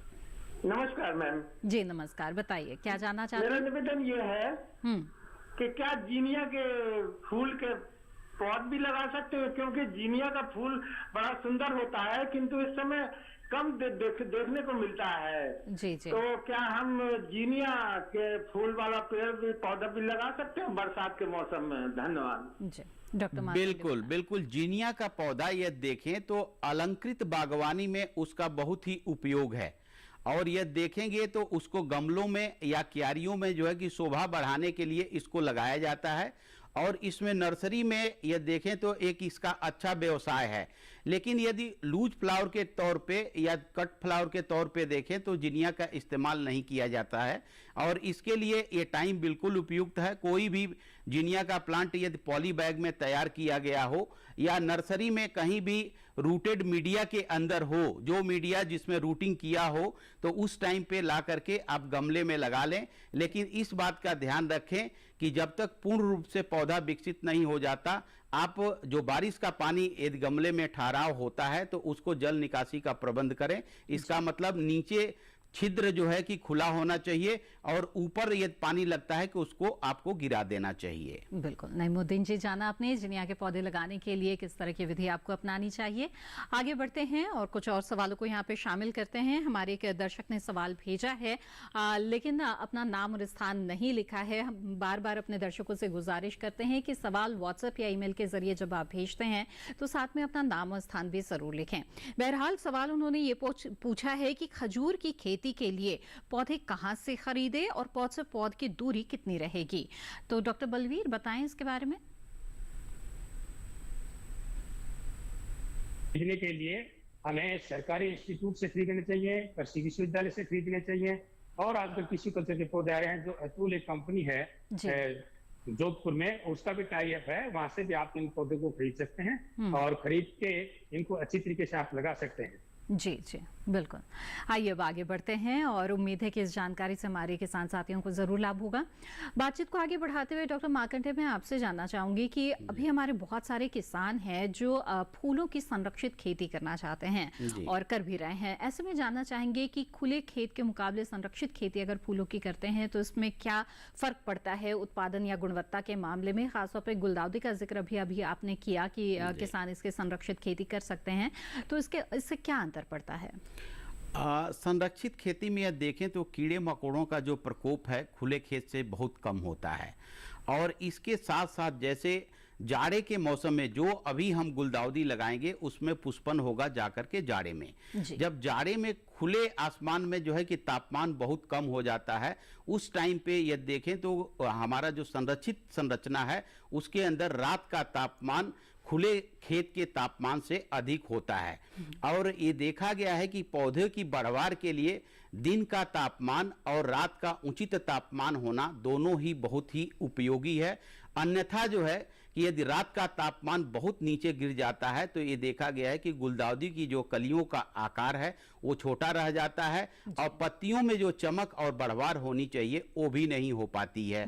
नमस्कार मैम। जी नमस्कार, बताइए क्या जानना चाहते हैं? मेरा निवेदन ये है कि क्या जीनिया के फूल के पौध भी लगा सकते हो, क्योंकि जीनिया का फूल बड़ा सुंदर होता है किंतु इस समय कम देखने को मिलता है। जी जी। तो क्या हम जीनिया के फूल वाला पेड़ भी पौधा भी लगा सकते हैं बरसात के मौसम में? धन्यवाद जी डॉक्टर। बिल्कुल बिल्कुल, जीनिया का पौधा यह देखें तो अलंकृत बागवानी में उसका बहुत ही उपयोग है, और यह देखेंगे तो उसको गमलों में या क्यारियों में जो है कि शोभा बढ़ाने के लिए इसको लगाया जाता है, और इसमें नर्सरी में यह देखें तो एक इसका अच्छा व्यवसाय है। लेकिन यदि लूज फ्लावर के तौर पे या कट फ्लावर के तौर पे देखें तो जिनिया का इस्तेमाल नहीं किया जाता है, और इसके लिए ये टाइम बिल्कुल उपयुक्त है। कोई भी जिनिया का प्लांट यदि पॉली बैग में तैयार किया गया हो या नर्सरी में कहीं भी रूटेड मीडिया के अंदर हो, जो मीडिया जिसमें रूटिंग किया हो, तो उस टाइम पे ला करके आप गमले में लगा लें। लेकिन इस बात का ध्यान रखें कि जब तक पूर्ण रूप से पौधा विकसित नहीं हो जाता, आप जो बारिश का पानी यदि गमले में ठहराव होता है तो उसको जल निकासी का प्रबंध करें। इसका मतलब नीचे छिद्र जो है कि खुला होना चाहिए, और ऊपर यदि पानी लगता है कि उसको आपको गिरा देना चाहिए। बिल्कुल। नईमुद्दीन जी जाना आपने जिनिया के पौधे लगाने के लिए किस तरह की विधि आपको अपनानी चाहिए। आगे बढ़ते हैं और कुछ और सवालों को यहाँ पे शामिल करते हैं। हमारे एक दर्शक ने सवाल भेजा है, लेकिन अपना नाम और स्थान नहीं लिखा है। हम बार बार अपने दर्शकों से गुजारिश करते हैं कि सवाल व्हाट्सएप या ईमेल के जरिए जब आप भेजते हैं तो साथ में अपना नाम और स्थान भी जरूर लिखें। बहरहाल सवाल उन्होंने ये पूछा है कि खजूर की खेती के लिए पौधे कहां से खरीदे और पौध से पौध की दूरी कितनी रहेगी। तो डॉक्टर बलवीर बताएं इसके बारे में। खरीदने के लिए हमें सरकारी इंस्टीट्यूट से खरीदने चाहिए, कृषि विश्वविद्यालय से खरीदने चाहिए, और आजकल कृषि कल्चर के पौधे आ रहे हैं। जो अतुल एक कंपनी है जोधपुर में, उसका भी टाई अप है, वहां से भी आप इन पौधों को खरीद सकते हैं और खरीद के इनको अच्छी तरीके से आप लगा सकते हैं। जी जी बिल्कुल। आइए अब आगे बढ़ते हैं और उम्मीद है कि इस जानकारी से हमारे किसान साथियों को जरूर लाभ होगा। बातचीत को आगे बढ़ाते हुए डॉक्टर मार्कंडे, मैं आपसे जानना चाहूंगी कि अभी हमारे बहुत सारे किसान हैं जो फूलों की संरक्षित खेती करना चाहते हैं और कर भी रहे हैं। ऐसे में जानना चाहेंगे कि खुले खेत के मुकाबले संरक्षित खेती अगर फूलों की करते हैं तो इसमें क्या फर्क पड़ता है उत्पादन या गुणवत्ता के मामले में? खासतौर पर गुलदाउदी का जिक्र भी अभी आपने किया कि किसान इसके संरक्षित खेती कर सकते हैं, तो इससे क्या अंतर पड़ता है? संरक्षित खेती में यह देखें तो कीड़े मकोड़ों का जो प्रकोप है खुले खेत से बहुत कम होता है, और इसके साथ साथ जैसे जाड़े के मौसम में जो अभी हम गुलदाउदी लगाएंगे उसमें पुष्पन होगा जाकर के जाड़े में। जब जाड़े में खुले आसमान में जो है कि तापमान बहुत कम हो जाता है, उस टाइम पे यह देखें तो हमारा जो संरक्षित संरचना है उसके अंदर रात का तापमान खुले खेत के तापमान से अधिक होता है। और ये देखा गया है कि पौधे की बढ़वार के लिए दिन का तापमान और रात का उचित तापमान होना दोनों ही बहुत ही उपयोगी है। अन्यथा जो है कि यदि रात का तापमान बहुत नीचे गिर जाता है तो ये देखा गया है कि गुलदाउदी की जो कलियों का आकार है वो छोटा रह जाता है, और पत्तियों में जो चमक और बढ़वार होनी चाहिए वो भी नहीं हो पाती है।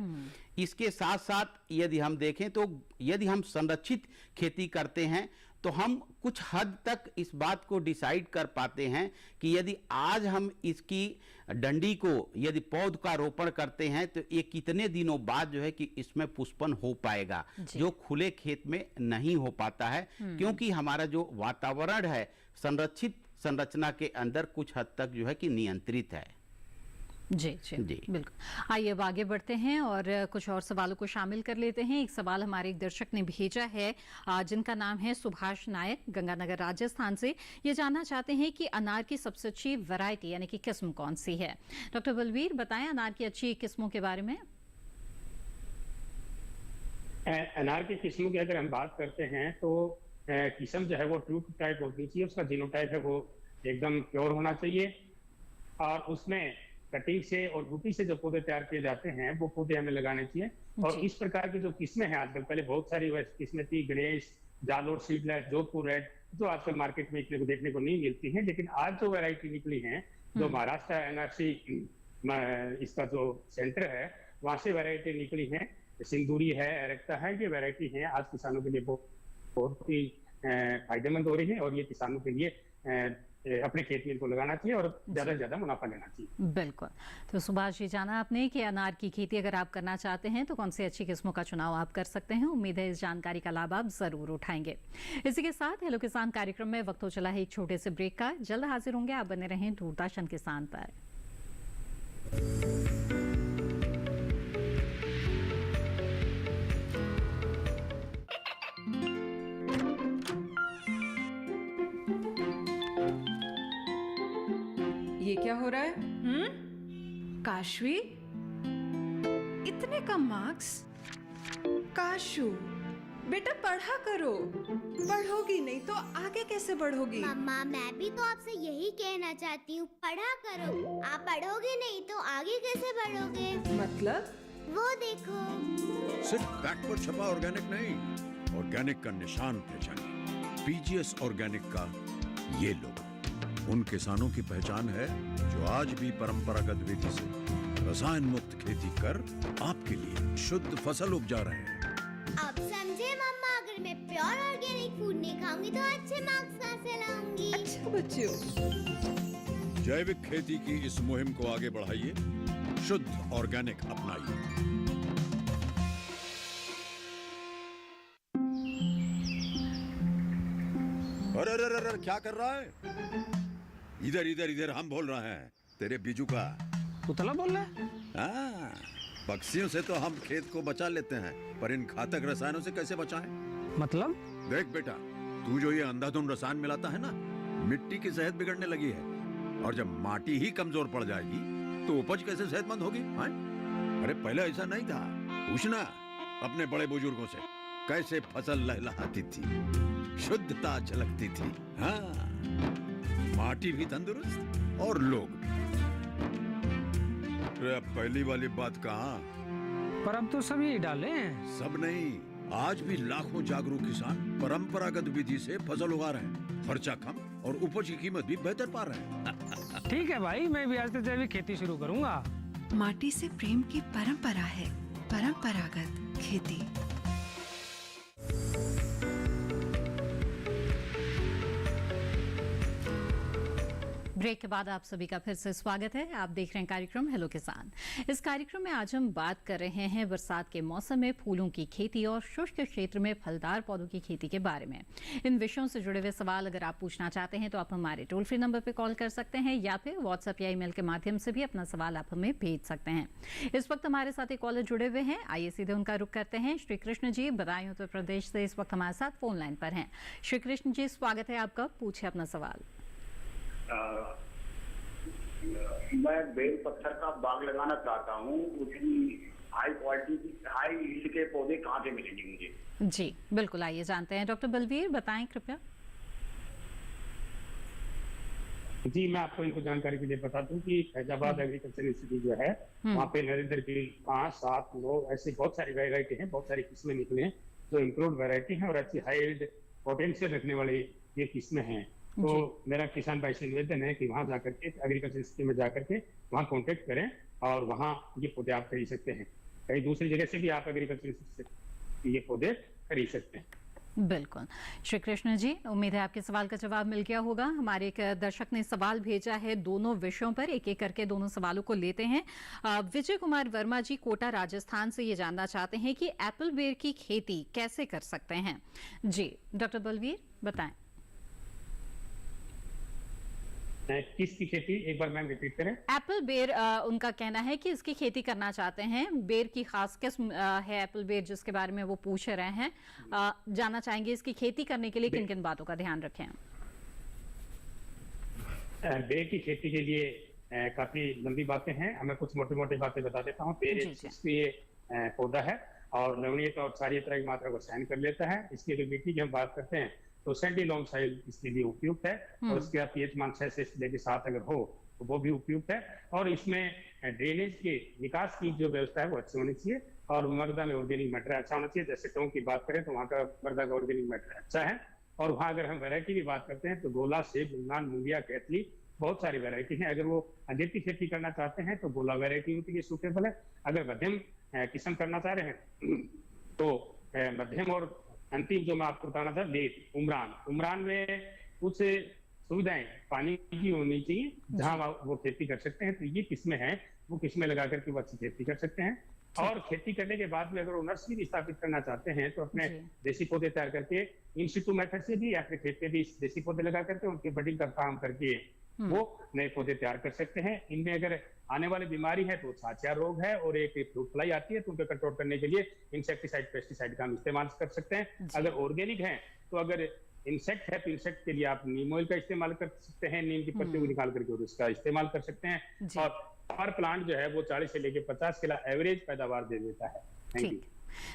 इसके साथ साथ यदि हम देखें तो यदि हम संरक्षित खेती करते हैं तो हम कुछ हद तक इस बात को डिसाइड कर पाते हैं कि यदि आज हम इसकी डंडी को यदि पौध का रोपण करते हैं तो ये कितने दिनों बाद जो है कि इसमें पुष्पन हो पाएगा, जो खुले खेत में नहीं हो पाता है, क्योंकि हमारा जो वातावरण है संरक्षित संरचना के अंदर कुछ हद तक जो है कि नियंत्रित है। जी जी बिल्कुल। आइए अब आगे बढ़ते हैं और कुछ और सवालों को शामिल कर लेते हैं। एक सवाल हमारे एक दर्शक ने भेजा है जिनका नाम है सुभाष नायक, गंगानगर राजस्थान से। ये जानना चाहते हैं कि अनार की सबसे अच्छी वैरायटी यानी कि किस्म कौन सी है। डॉक्टर बलवीर बताएं अनार की अच्छी किस्मों के बारे में। अनार की किस्मों की अगर हम बात करते हैं तो किस्म जो है वो ट्रू टाइप होनी चाहिए, उसका जीनोटाइप है वो एकदम प्योर होना चाहिए, और उसमें कटिंग से और बूटी से जो पौधे तैयार किए जाते हैं वो पौधे हमें लगाने चाहिए। और इस प्रकार की जो किस्में हैं आजकल, पहले बहुत सारी किस्में थी, गणेश, जालोर, सीडलेस, जोधपुर रेड, जो आजकल मार्केट में देखने को नहीं मिलती है, लेकिन आज जो वैरायटी निकली है, जो महाराष्ट्र एनआरसी इसका जो सेंटर है वहां से वैरायटी निकली है, सिंदूरी है, एरेक्टा है, ये वैरायटी है आज किसानों के लिए बहुत ही फायदेमंद हो रही है। और ये किसानों के लिए अपने खेत में इनको लगाना चाहिए और ज्यादा से ज्यादा मुनाफा लेना चाहिए। बिल्कुल। तो सुभाष जी, जाना आपने कि अनार की खेती अगर आप करना चाहते हैं तो कौन सी अच्छी किस्मों का चुनाव आप कर सकते हैं। उम्मीद है इस जानकारी का लाभ आप जरूर उठाएंगे। इसी के साथ हेलो किसान कार्यक्रम में वक्त हो चला है एक छोटे से ब्रेक का। जल्द हाजिर होंगे, आप बने रहें दूरदर्शन किसान पर। ये क्या हो रहा है? काशवी, इतने कम मार्क्स? काशू बेटा पढ़ा करो, पढ़ोगी नहीं तो आगे कैसे बढ़ोगी? मम्मा मैं भी तो आपसे यही कहना चाहती हूँ, पढ़ा करो। आप पढ़ोगे नहीं तो आगे कैसे बढ़ोगे? मतलब? वो देखो, सिर्फ बैक पर छपा ऑर्गेनिक नहीं, ऑर्गेनिक का निशान पहचानिए। पीजीएस ऑर्गेनिक का ये लोगो उन किसानों की पहचान है जो आज भी परंपरागत विधि से रसायन मुक्त खेती कर आपके लिए शुद्ध फसल उपजा रहे हैं। अब समझे मम्मा, अगर मैं प्योर ऑर्गेनिक फूड नहीं खाऊंगी तो अच्छे मार्क्स कहाँ से लाऊंगी? अच्छा बच्चों, जैविक खेती की इस मुहिम को आगे बढ़ाइए, शुद्ध ऑर्गेनिक अपनाइए। अरे अरे अरे क्या कर रहा है? इधर इधर इधर, हम बोल रहे हैं तेरे बीजू का। पुतला बोल रहा है? हाँ, पक्षियों से तो हम खेत को बचा लेते हैं, पर इन घातक रसायनों से कैसे बचाएं? मतलब? देख बेटा, तू जो ये अंधाधुंध रसायन मिलाता है ना, मिट्टी की सेहत बिगड़ने लगी है। और जब माटी ही कमजोर पड़ जाएगी तो उपज कैसे सेहतमंद होगी? हाँ? अरे पहले ऐसा नहीं था, पूछना अपने बड़े बुजुर्गों से, कैसे फसल लहलहाती थी, शुद्धता झलकती थी। हाँ, माटी भी तंदुरुस्त और लोग भी। पहली वाली बात कहाँ? पर अब तो सब यही डाले हैं। सब नहीं, आज भी लाखों जागरूक किसान परंपरागत विधि से फसल उगा रहे हैं। खर्चा कम और उपज की कीमत भी बेहतर पा रहे हैं। ठीक है भाई, मैं भी आज से जैविक खेती शुरू करूंगा। माटी से प्रेम की परंपरा है परंपरागत खेती। ब्रेक के बाद आप सभी का फिर से स्वागत है। आप देख रहे हैं कार्यक्रम हेलो किसान। इस कार्यक्रम में आज हम बात कर रहे हैं बरसात के मौसम में फूलों की खेती और शुष्क क्षेत्र में फलदार पौधों की खेती के बारे में। इन विषयों से जुड़े हुए सवाल अगर आप पूछना चाहते हैं तो आप हमारे टोल फ्री नंबर पर कॉल कर सकते हैं या फिर व्हाट्सएप या ईमेल के माध्यम से भी अपना सवाल आप हमें भेज सकते हैं। इस वक्त हमारे साथ एक कॉलर जुड़े हुए हैं, आइए सीधे उनका रुख करते हैं। श्री कृष्ण जी बदायूं उत्तर प्रदेश से इस वक्त हमारे साथ फोन लाइन पर हैं। श्री कृष्ण जी, स्वागत है आपका, पूछे अपना सवाल। मैं बेल पत्थर का बाग लगाना चाहता हूँ, उसकी हाई क्वालिटी की हाई यील्ड के पौधे कहाँ से मिलेंगे मुझे? जी बिल्कुल, आइए जानते हैं। डॉक्टर बलवीर बताएं कृपया। जी, मैं आपको इनको जानकारी के लिए बता दूं कि फैजाबाद एग्रीकल्चर इंस्टीट्यूट जो है वहाँ पे नरेंद्र गिरी 5, 7, 9 ऐसी बहुत सारी वैरायटी हैं, बहुत सारी किस्में निकले हैं जो इम्प्रूव्ड वैरायटी है और अच्छी हाई यील्ड पोटेंशियल रखने वाली ये किस्में हैं। तो मेरा किसान भाई से निवेदन है कि वहाँ जाकर के एग्रीकल्चर इंस्टीट्यूट में जाकर के वहाँ कॉन्टेक्ट करें और वहाँ ये पौधे आप खरीद सकते हैं। कहीं दूसरी जगह से भी आप एग्रीकल्चर इंस्टीट्यूट से ये पौधे खरीद सकते हैं। बिल्कुल श्री कृष्ण जी, उम्मीद है आपके सवाल का जवाब मिल गया होगा। हमारे एक दर्शक ने सवाल भेजा है दोनों विषयों पर, एक एक करके दोनों सवालों को लेते हैं। विजय कुमार वर्मा जी कोटा राजस्थान से ये जानना चाहते हैं कि एप्पल बेर की खेती कैसे कर सकते हैं। जी डॉक्टर बलवीर बताएं। किसकी खेती, एक बार मैम रिपीट करें। एप्पल बेर, उनका कहना है कि इसकी खेती करना चाहते हैं। बेर की खास किस्म है एप्पल बेर जिसके बारे में वो पूछ रहे हैं। जानना चाहेंगे इसकी खेती करने के लिए किन किन बातों का ध्यान रखें। बेर की खेती के लिए काफी लंबी बातें हैं, हमें कुछ मोटी मोटी बातें बता देता हूँ। बेर एक पौधा है और लवणीयता और क्षारीय तरह की मात्रा को सहन कर लेता है। इसकी अगर मिट्टी की हम बात करते हैं तो सैंडी लॉन्ग साइल इसके लिए उपयुक्त है और उसके पीएच मान 6 से लेकर 7 अगर हो तो वो भी उपयुक्त है। और इसमें ड्रेनेज के निकास की जो व्यवस्था है वो अच्छी होनी चाहिए और मृदा में ऑर्गेनिक मैटर अच्छा होना चाहिए। जैसे टोंक की बात करें तो वहाँ का मृदा का ऑर्गेनिक मैटर अच्छा है। और वहाँ अगर हम वैरायटी की बात करते हैं तो गोला, सेब, गुलनान, मूंगिया, कैथली, बहुत सारी वैरायटी है। अगर वो अंजीर की खेती करना चाहते हैं तो गोला वैरायटी उनके लिए सूटेबल है। अगर मध्यम किस्म करना चाह रहे हैं तो मध्यम और अंतिम जो मैं आपको बताना था डेट उमरान में कुछ सुविधाएं पानी की होनी चाहिए जहां वो खेती कर सकते हैं। तो ये किस्में हैं, वो किस्में लगा करके वो अच्छी खेती कर सकते हैं। और खेती करने के बाद में अगर वो नर्सरी भी स्थापित करना चाहते हैं तो अपने देसी पौधे तैयार करके इन सिटू मेथड से भी या फिर खेत में भी देसी पौधे लगा करके उनकी बडिंग का काम करके वो नए पौधे तैयार कर सकते हैं। इनमें अगर आने वाली बीमारी है तो छाछिया रोग है और एक फ्रूट फ्लाई आती है, तो उनको कंट्रोल करने के लिए इंसेक्टिसाइड, पेस्टिसाइड का हम इस्तेमाल कर सकते हैं। अगर ऑर्गेनिक है तो अगर इंसेक्ट है तो इंसेक्ट के लिए आप नीम ऑयल का इस्तेमाल कर सकते हैं, नीम की पत्तियों को निकाल करके और उसका इस्तेमाल कर सकते हैं। और पर प्लांट जो है वो 40 से लेकर 50 किलो एवरेज पैदावार दे देता है। Thank you.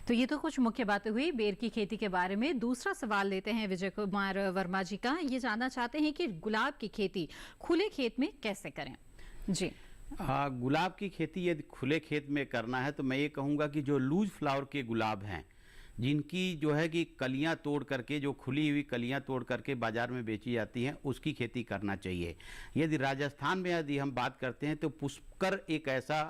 तो ये तो कुछ मुख्य बातें हुई बेर की खेती के बारे में। दूसरा सवाल लेते हैं विजय कुमार वर्मा जी का। ये जानना चाहते हैं कि गुलाब की खेती खुले खेत में कैसे करें। जी गुलाब की खेती यदि खुले खेत में करना है तो मैं ये कहूँगा कि जो लूज फ्लावर के गुलाब हैं, जिनकी जो है कि कलियां तोड़ करके, जो खुली हुई कलियां तोड़ करके बाजार में बेची जाती हैं, उसकी खेती करना चाहिए। यदि राजस्थान में यदि हम बात करते हैं तो पुष्कर एक ऐसा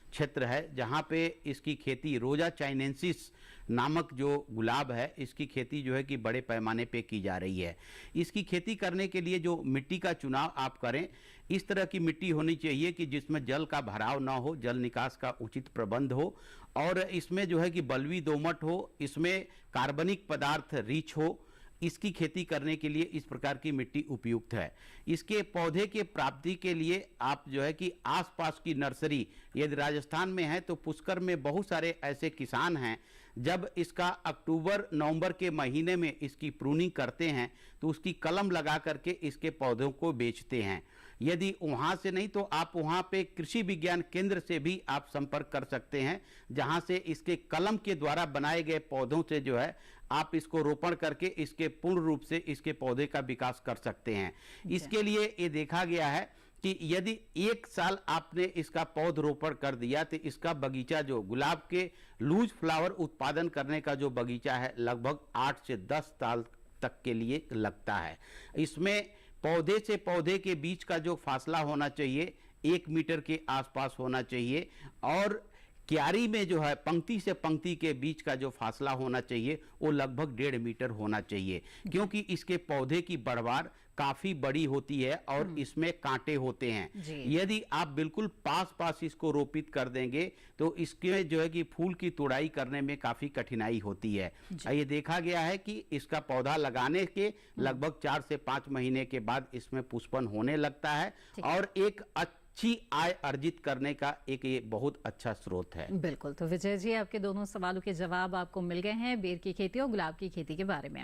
क्षेत्र है जहाँ पे इसकी खेती रोजा चाइनेंसिस नामक जो गुलाब है, इसकी खेती जो है कि बड़े पैमाने पे की जा रही है। इसकी खेती करने के लिए जो मिट्टी का चुनाव आप करें, इस तरह की मिट्टी होनी चाहिए कि जिसमें जल का भराव ना हो, जल निकास का उचित प्रबंध हो और इसमें जो है कि बलुई दोमट हो, इसमें कार्बनिक पदार्थ रिच हो। इसकी खेती करने के लिए इस प्रकार की मिट्टी उपयुक्त है। इसके पौधे के प्राप्ति के लिए आप जो है कि आसपास की नर्सरी, यदि राजस्थान में है तो पुष्कर में बहुत सारे ऐसे किसान हैं, जब इसका अक्टूबर नवंबर के महीने में इसकी प्रूनिंग करते हैं तो उसकी कलम लगा करके इसके पौधों को बेचते हैं। यदि वहाँ से नहीं तो आप वहाँ पे कृषि विज्ञान केंद्र से भी आप संपर्क कर सकते हैं, जहाँ से इसके कलम के द्वारा बनाए गए पौधों से जो है आप इसको रोपण करके इसके पूर्ण रूप से इसके पौधे का विकास कर सकते हैं। इसके लिए ये देखा गया है कि यदि 1 साल आपने इसका पौधरोपण कर दिया तो इसका बगीचा, जो गुलाब के लूज फ्लावर उत्पादन करने का जो बगीचा है, लगभग 8 से 10 साल तक के लिए लगता है। इसमें पौधे से पौधे के बीच का जो फासला होना चाहिए 1 मीटर के आसपास होना चाहिए और क्यारी में जो है पंक्ति से पंक्ति के बीच का जो फासला होना चाहिए वो लगभग 1.5 मीटर होना चाहिए, क्योंकि इसके पौधे की बढ़वार काफी बड़ी होती है और इसमें कांटे होते हैं। यदि आप बिल्कुल पास पास इसको रोपित कर देंगे तो इसके जो है कि फूल की तुड़ाई करने में काफी कठिनाई होती है। ये देखा गया है कि इसका पौधा लगाने के लगभग 4 से 5 महीने के बाद इसमें पुष्पन होने लगता है और एक अच्छी आय अर्जित करने का एक ये बहुत अच्छा स्रोत है। बिल्कुल। तो विजय जी, आपके दोनों सवालों के जवाब आपको मिल गए हैं बेर की खेती और गुलाब की खेती के बारे में।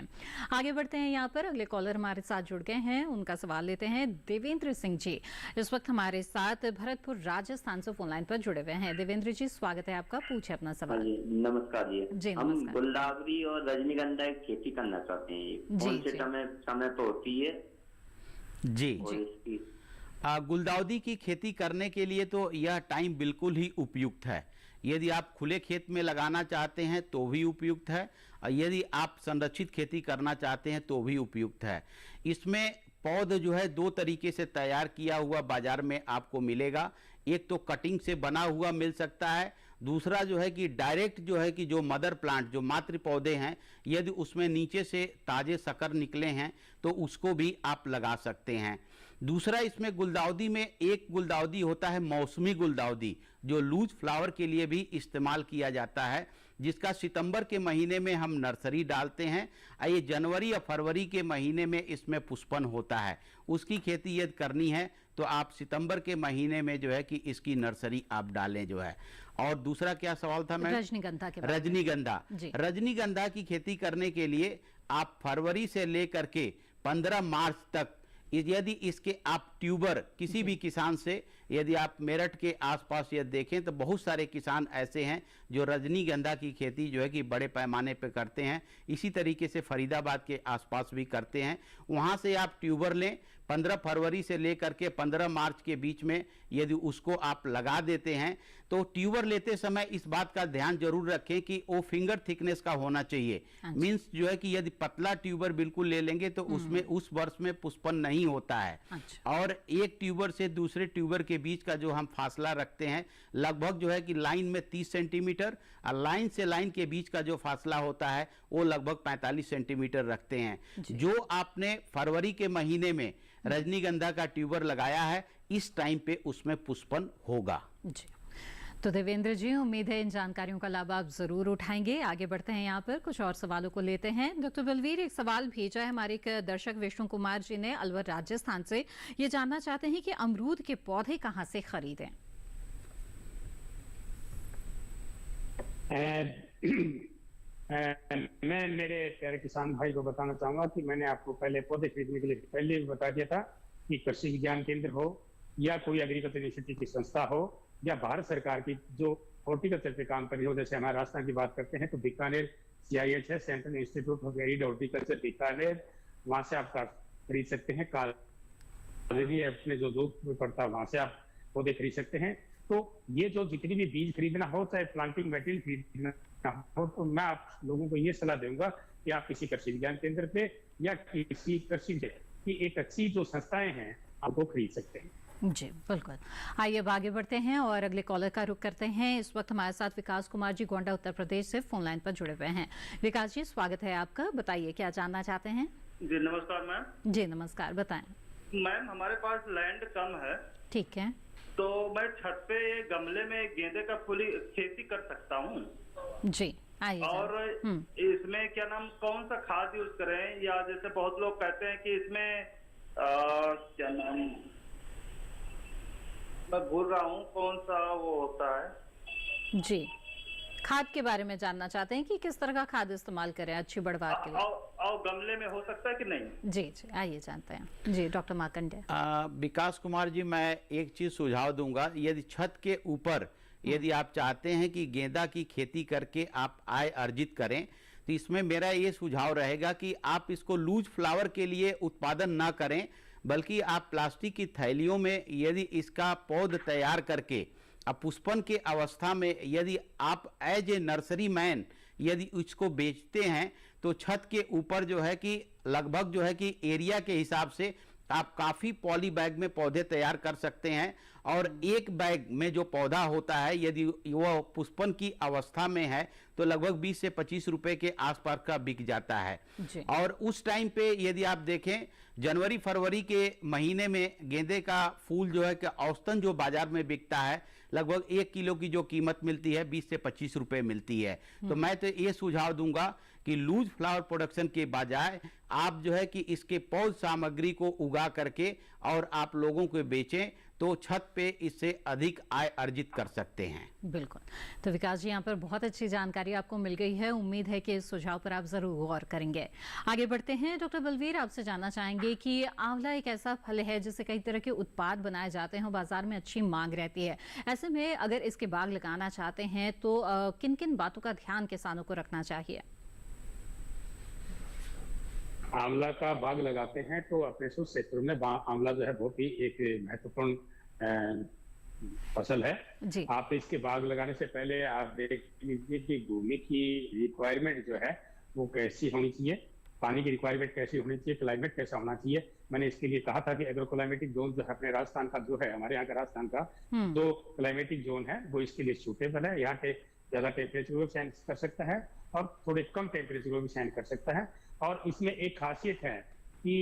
आगे बढ़ते हैं, यहाँ पर अगले कॉलर हमारे साथ जुड़ गए हैं, उनका सवाल लेते हैं। देवेंद्र सिंह जी इस वक्त हमारे साथ भरतपुर राजस्थान से फोन लाइन पर जुड़े हुए हैं। देवेंद्र जी, स्वागत है आपका, पूछे अपना सवाल। नमस्कार जी। हम गुलदावरी और रजनीगंधा की खेती करना चाहते हैं, कौन से समय तो होती है? जी, गुलदाउदी की खेती करने के लिए तो यह टाइम बिल्कुल ही उपयुक्त है। यदि आप खुले खेत में लगाना चाहते हैं तो भी उपयुक्त है और यदि आप संरक्षित खेती करना चाहते हैं तो भी उपयुक्त है। इसमें पौध जो है 2 तरीके से तैयार किया हुआ बाजार में आपको मिलेगा। एक तो कटिंग से बना हुआ मिल सकता है, दूसरा जो है कि डायरेक्ट जो है कि जो मदर प्लांट, जो मातृ पौधे हैं, यदि उसमें नीचे से ताजे शक्कर निकले हैं तो उसको भी आप लगा सकते हैं। दूसरा, इसमें गुलदाउदी में एक गुलदाउदी होता है मौसमी गुलदाउदी, जो लूज फ्लावर के लिए भी इस्तेमाल किया जाता है, जिसका सितंबर के महीने में हम नर्सरी डालते हैं और ये जनवरी या फरवरी के महीने में इसमें पुष्पन होता है। उसकी खेती यदि करनी है तो आप सितंबर के महीने में जो है कि इसकी नर्सरी आप डालें जो है। और दूसरा क्या सवाल था? मैं रजनीगंधा के बारे में। रजनीगंधा की खेती करने के लिए आप फरवरी से लेकर के 15 मार्च तक यदि इसके आप ट्यूबर किसी भी किसान से, यदि आप मेरठ के आसपास यदि देखें तो बहुत सारे किसान ऐसे हैं जो रजनीगंधा की खेती जो है कि बड़े पैमाने पे करते हैं, इसी तरीके से फरीदाबाद के आसपास भी करते हैं। वहाँ से आप ट्यूबर लें, 15 फरवरी से लेकर के 15 मार्च के बीच में यदि उसको आप लगा देते हैं तो ट्यूबर लेते समय इस बात का ध्यान जरूर रखें कि वो फिंगर थिकनेस का होना चाहिए। मींस जो है कि यदि पतला ट्यूबर बिल्कुल ले लेंगे तो उसमें उस वर्ष में पुष्पन नहीं होता है। और एक ट्यूबर से दूसरे ट्यूबर के बीच का जो हम फासला रखते हैं लगभग जो है कि लाइन में 30 सेंटीमीटर और लाइन से लाइन के बीच का जो फासला होता है वो लगभग 45 सेंटीमीटर रखते हैं। जो आपने फरवरी के महीने में रजनीगंधा का ट्यूबर लगाया है इस टाइम पे उसमें पुष्पन होगा। जी तो देवेंद्र जी, उम्मीद है इन जानकारियों का लाभ आप जरूर उठाएंगे। आगे बढ़ते हैं, यहाँ पर कुछ और सवालों को लेते हैं। डॉक्टर बलवीर, एक सवाल भेजा है हमारे एक दर्शक विष्णु कुमार जी ने अलवर राजस्थान से। ये जानना चाहते हैं कि अमरूद के पौधे कहाँ से खरीदें। मैं मेरे प्यारे किसान भाई को बताना चाहूंगा कि मैंने आपको पहले पौधे खरीदने के लिए पहले भी बता दिया था कि कृषि विज्ञान केंद्र हो या कोई एग्रीकल्चर यूनिवर्सिटी की संस्था हो या भारत सरकार की जो हॉर्टिकल्चर पे काम कर रही हो, जैसे हमारे राजस्थान की बात करते हैं तो बीकानेर CIH है, central institute of arid horticulture Bikaner, वहां से आप खरीद सकते हैं। अपने जो दूध पड़ता है वहां से आप पौधे खरीद सकते हैं। तो ये जो जितनी भी बीज खरीदना हो चाहे प्लांटिंग मटेरियल खरीदना हो, तो मैं आप लोगों को ये सलाह दूंगा कि आप किसी कृषि विज्ञान केंद्र पे या किसी कृषि की एक अच्छी जो संस्थाएं हैं आपको खरीद सकते हैं। जी बिल्कुल। आइए अब आगे बढ़ते हैं और अगले कॉलर का रुख करते हैं। इस वक्त हमारे साथ विकास कुमार जी गोंडा उत्तर प्रदेश से फोन लाइन पर जुड़े हुए हैं। विकास जी, स्वागत है आपका, बताइए क्या जानना चाहते हैं। जी नमस्कार मैम। जी नमस्कार, बताएं। मैम हमारे पास लैंड कम है, ठीक है, तो मैं छत पे गमले में गेंदे का फूल खेती कर सकता हूँ जी। आइए और इसमें क्या नाम कौन सा खाद यूज करें, या जैसे बहुत लोग कहते हैं कि इसमें क्या नाम मैं भूल रहा हूँ कौन सा वो होता है। जी, खाद के बारे में जानना चाहते हैं कि किस तरह का खाद इस्तेमाल करें अच्छी बढ़वार के लिए। और गमले में हो सकता है कि नहीं। जी जी, आइए जानते हैं। जी डॉक्टर मार्कंडेय। विकास कुमार जी, मैं एक चीज सुझाव दूंगा। यदि छत के ऊपर यदि आप चाहते हैं कि गेंदा की खेती करके आप आय अर्जित करें तो इसमें मेरा ये सुझाव रहेगा कि आप इसको लूज फ्लावर के लिए उत्पादन ना करें, बल्कि आप प्लास्टिक की थैलियों में यदि इसका पौध तैयार करके अब पुष्पन के अवस्था में यदि आप एज ए नर्सरी मैन यदि इसको बेचते हैं तो छत के ऊपर जो है कि लगभग जो है कि एरिया के हिसाब से आप काफी पॉली बैग में पौधे तैयार कर सकते हैं। और एक बैग में जो पौधा होता है यदि वह पुष्पन की अवस्था में है तो लगभग 20 से 25 रुपए के आसपास का बिक जाता है। और उस टाइम पे यदि आप देखें जनवरी फरवरी के महीने में गेंदे का फूल जो है कि औसतन जो बाजार में बिकता है लगभग 1 किलो की जो कीमत मिलती है 20 से 25 रुपए मिलती है। तो मैं तो ये सुझाव दूंगा कि लूज फ्लावर प्रोडक्शन के बजाय आप जो है कि इसके पौध सामग्री को उगा करके और आप लोगों को बेचें तो छत पे इससे अधिक आय अर्जित कर सकते हैं। बिल्कुल। तो विकास जी, यहाँ पर बहुत अच्छी जानकारी आपको मिल गई है। उम्मीद है कि इस सुझाव पर आप जरूर गौर करेंगे। आगे बढ़ते हैं। डॉक्टर बलवीर, आपसे जानना चाहेंगे कि आंवला एक ऐसा फल है जिससे कई तरह के उत्पाद बनाए जाते हैं और बाजार में अच्छी मांग रहती है। ऐसे में अगर इसके बाग लगाना चाहते हैं तो किन किन बातों का ध्यान किसानों को रखना चाहिए। आंवला का बाग लगाते हैं तो अपने शुद्ध क्षेत्रों में आंवला जो है बहुत ही एक महत्वपूर्ण फसल है जी। आप इसके बाग लगाने से पहले आप देख लीजिए कि भूमि की रिक्वायरमेंट जो है वो कैसी होनी चाहिए, पानी की रिक्वायरमेंट कैसी होनी चाहिए, क्लाइमेट कैसा होना चाहिए। मैंने इसके लिए कहा था कि एग्रो क्लाइमेटिक जोन जो है अपने राजस्थान का जो है, हमारे यहाँ का राजस्थान का जो क्लाइमेटिक जोन है वो इसके लिए सूटेबल है। यहाँ के ज्यादा टेम्परेचर को भी सहन कर सकता है और थोड़े कम टेम्परेचर को भी सहन कर सकता है। और इसमें एक खासियत है कि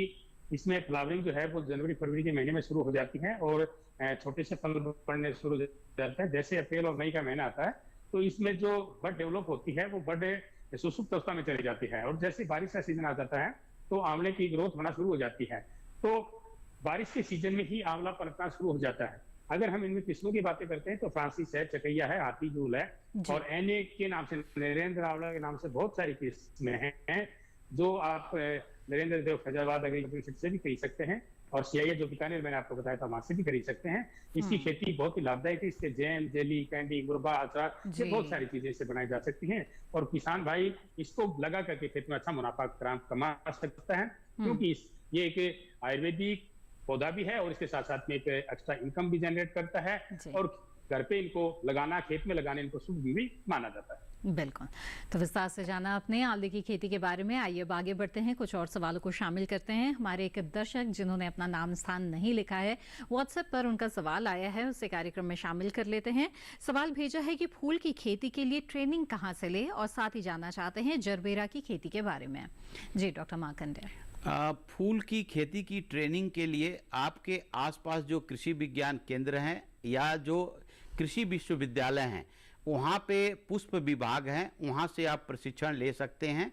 इसमें फ्लावरिंग जो है वो जनवरी फरवरी के महीने में शुरू हो जाती है और छोटे से फल पड़ने शुरू हो जाता है। जैसे अप्रैल और मई का महीना आता है तो इसमें जो बड डेवलप होती है वो बड सुसुप्त अवस्था में चली जाती है और जैसे बारिश का सीजन आ जाता है तो आंवले की ग्रोथ होना शुरू हो जाती है। तो बारिश के सीजन में ही आंवला पनपना शुरू हो जाता है। अगर हम इनमें किस्मों की बातें करते हैं तो फ्रांसिस है, चकैया है, हाथी जूल है और एने के नाम से नरेंद्र आंवला के नाम से बहुत सारी किस्में हैं जो आप नरेंद्र देव फैजाबाद एग्रीकल्चर से भी खरीद सकते हैं। और सियाइया जो बीकानेर मैंने आपको बताया था वहां से भी खरीद सकते हैं। इसकी खेती बहुत ही लाभदायक है। इसके जैम, जेली, कैंडी, मुरब्बा, अचार, ये बहुत सारी चीजें इससे बनाई जा सकती हैं और किसान भाई इसको लगा करके खेत में अच्छा मुनाफा कमा सकता है, क्योंकि ये एक आयुर्वेदिक पौधा भी है और इसके साथ साथ में एक एक्स्ट्रा इनकम भी जनरेट करता है और घर पे इनको लगाना, खेत में लगाने इनको शुभ भी माना जाता है। बिल्कुल। तो विस्तार से जाना आपने आंवले की खेती के बारे में। आइए अब आगे बढ़ते हैं, कुछ और सवालों को शामिल करते हैं। हमारे एक दर्शक जिन्होंने अपना नाम स्थान नहीं लिखा है, व्हाट्सएप पर उनका सवाल आया है, उसे कार्यक्रम में शामिल कर लेते हैं। सवाल भेजा है कि फूल की खेती के लिए ट्रेनिंग कहाँ से ले, और साथ ही जानना चाहते हैं जरबेरा की खेती के बारे में। जी डॉक्टर मार्कंडेय। फूल की खेती की ट्रेनिंग के लिए आपके आसपास जो कृषि विज्ञान केंद्र हैं या जो कृषि विश्वविद्यालय हैं, वहाँ पे पुष्प विभाग हैं, वहाँ से आप प्रशिक्षण ले सकते हैं।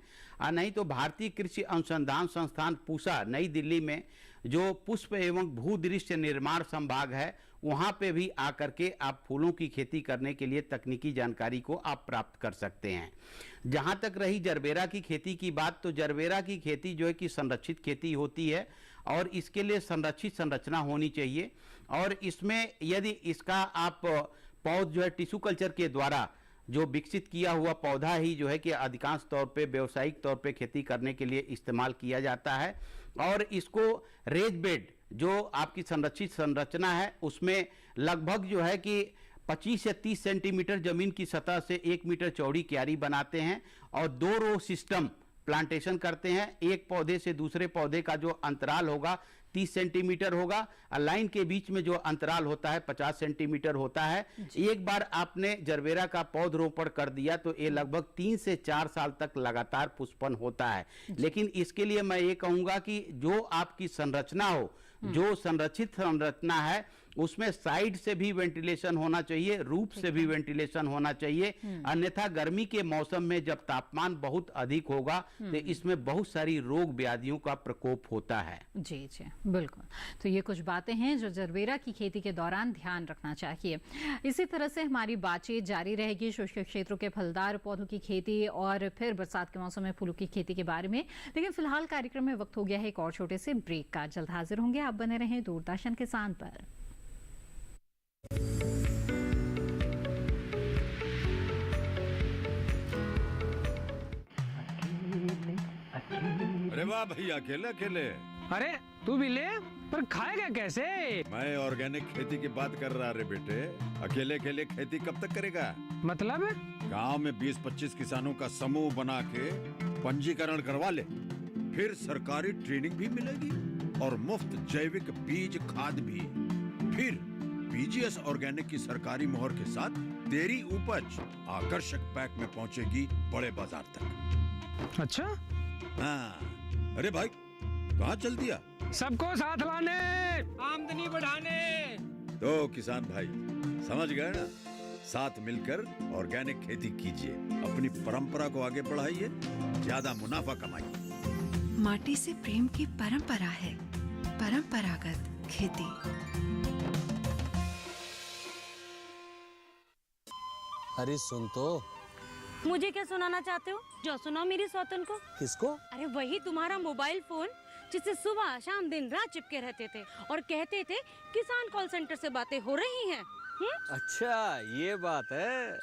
नहीं तो भारतीय कृषि अनुसंधान संस्थान पूसा नई दिल्ली में जो पुष्प एवं भूदृश्य निर्माण संभाग है, वहाँ पे भी आकर के आप फूलों की खेती करने के लिए तकनीकी जानकारी को आप प्राप्त कर सकते हैं। जहाँ तक रही जरबेरा की खेती की बात, तो जरबेरा की खेती जो है कि संरक्षित खेती होती है और इसके लिए संरक्षित संरचना होनी चाहिए। और इसमें यदि इसका आप पौध जो है टिश्यू कल्चर के द्वारा जो विकसित किया हुआ पौधा ही जो है कि अधिकांश तौर पे व्यावसायिक तौर पे खेती करने के लिए इस्तेमाल किया जाता है। और इसको रेज बेड जो आपकी संरक्षित संरचना है उसमें लगभग जो है कि 25 से 30 सेंटीमीटर जमीन की सतह से 1 मीटर चौड़ी क्यारी बनाते हैं और 2 रो सिस्टम प्लांटेशन करते हैं। एक पौधे से दूसरे पौधे का जो अंतराल होगा 30 सेंटीमीटर होगा और लाइन के बीच में जो अंतराल होता है 50 सेंटीमीटर होता है। एक बार आपने जरबेरा का पौधरोपण कर दिया तो ये लगभग 3 से 4 साल तक लगातार पुष्पन होता है। लेकिन इसके लिए मैं ये कहूंगा कि जो आपकी संरचना हो, जो संरक्षित संरचना है उसमें साइड से भी वेंटिलेशन होना चाहिए, रूफ से भी वेंटिलेशन होना चाहिए। अन्यथा गर्मी के मौसम में जब तापमान बहुत अधिक होगा तो इसमें बहुत सारी रोग व्याधियों का प्रकोप होता है। जी जी बिल्कुल। तो ये कुछ बातें हैं जो जरबेरा की खेती के दौरान ध्यान रखना चाहिए। इसी तरह से हमारी बातचीत जारी रहेगी शुष्क क्षेत्रों के फलदार पौधों की खेती और फिर बरसात के मौसम में फूलों की खेती के बारे में। लेकिन फिलहाल कार्यक्रम में वक्त हो गया है एक और छोटे से ब्रेक का। जल्द हाजिर होंगे, आप बने रहें दूरदर्शन किसान पर। अरे वाह भैया, अकेले अकेले। अरे तू भी ले, पर खाएगा कैसे? मैं ऑर्गेनिक खेती की बात कर रहा रे बेटे। अकेले अकेले खेती कब तक करेगा? मतलब गांव में 20-25 किसानों का समूह बना के पंजीकरण करवा ले, फिर सरकारी ट्रेनिंग भी मिलेगी और मुफ्त जैविक बीज खाद भी। फिर बीजीएस ऑर्गेनिक की सरकारी मोहर के साथ तेरी उपज आकर्षक पैक में पहुंचेगी बड़े बाजार तक। अच्छा? हाँ। अरे भाई कहाँ चल दिया? सबको साथ लाने, आमदनी बढ़ाने। तो किसान भाई समझ गए ना? साथ मिलकर ऑर्गेनिक खेती कीजिए, अपनी परंपरा को आगे बढ़ाइए, ज्यादा मुनाफा कमाइए। माटी से प्रेम की परंपरा है परंपरागत खेती। अरे सुन तो। मुझे क्या सुनाना चाहते हो? जो सुनाओ मेरी सौतन को। किसको? अरे वही तुम्हारा मोबाइल फोन जिससे सुबह शाम दिन रात चिपके रहते थे और कहते थे किसान कॉल सेंटर से बातें हो रही हैं। अच्छा ये बात है।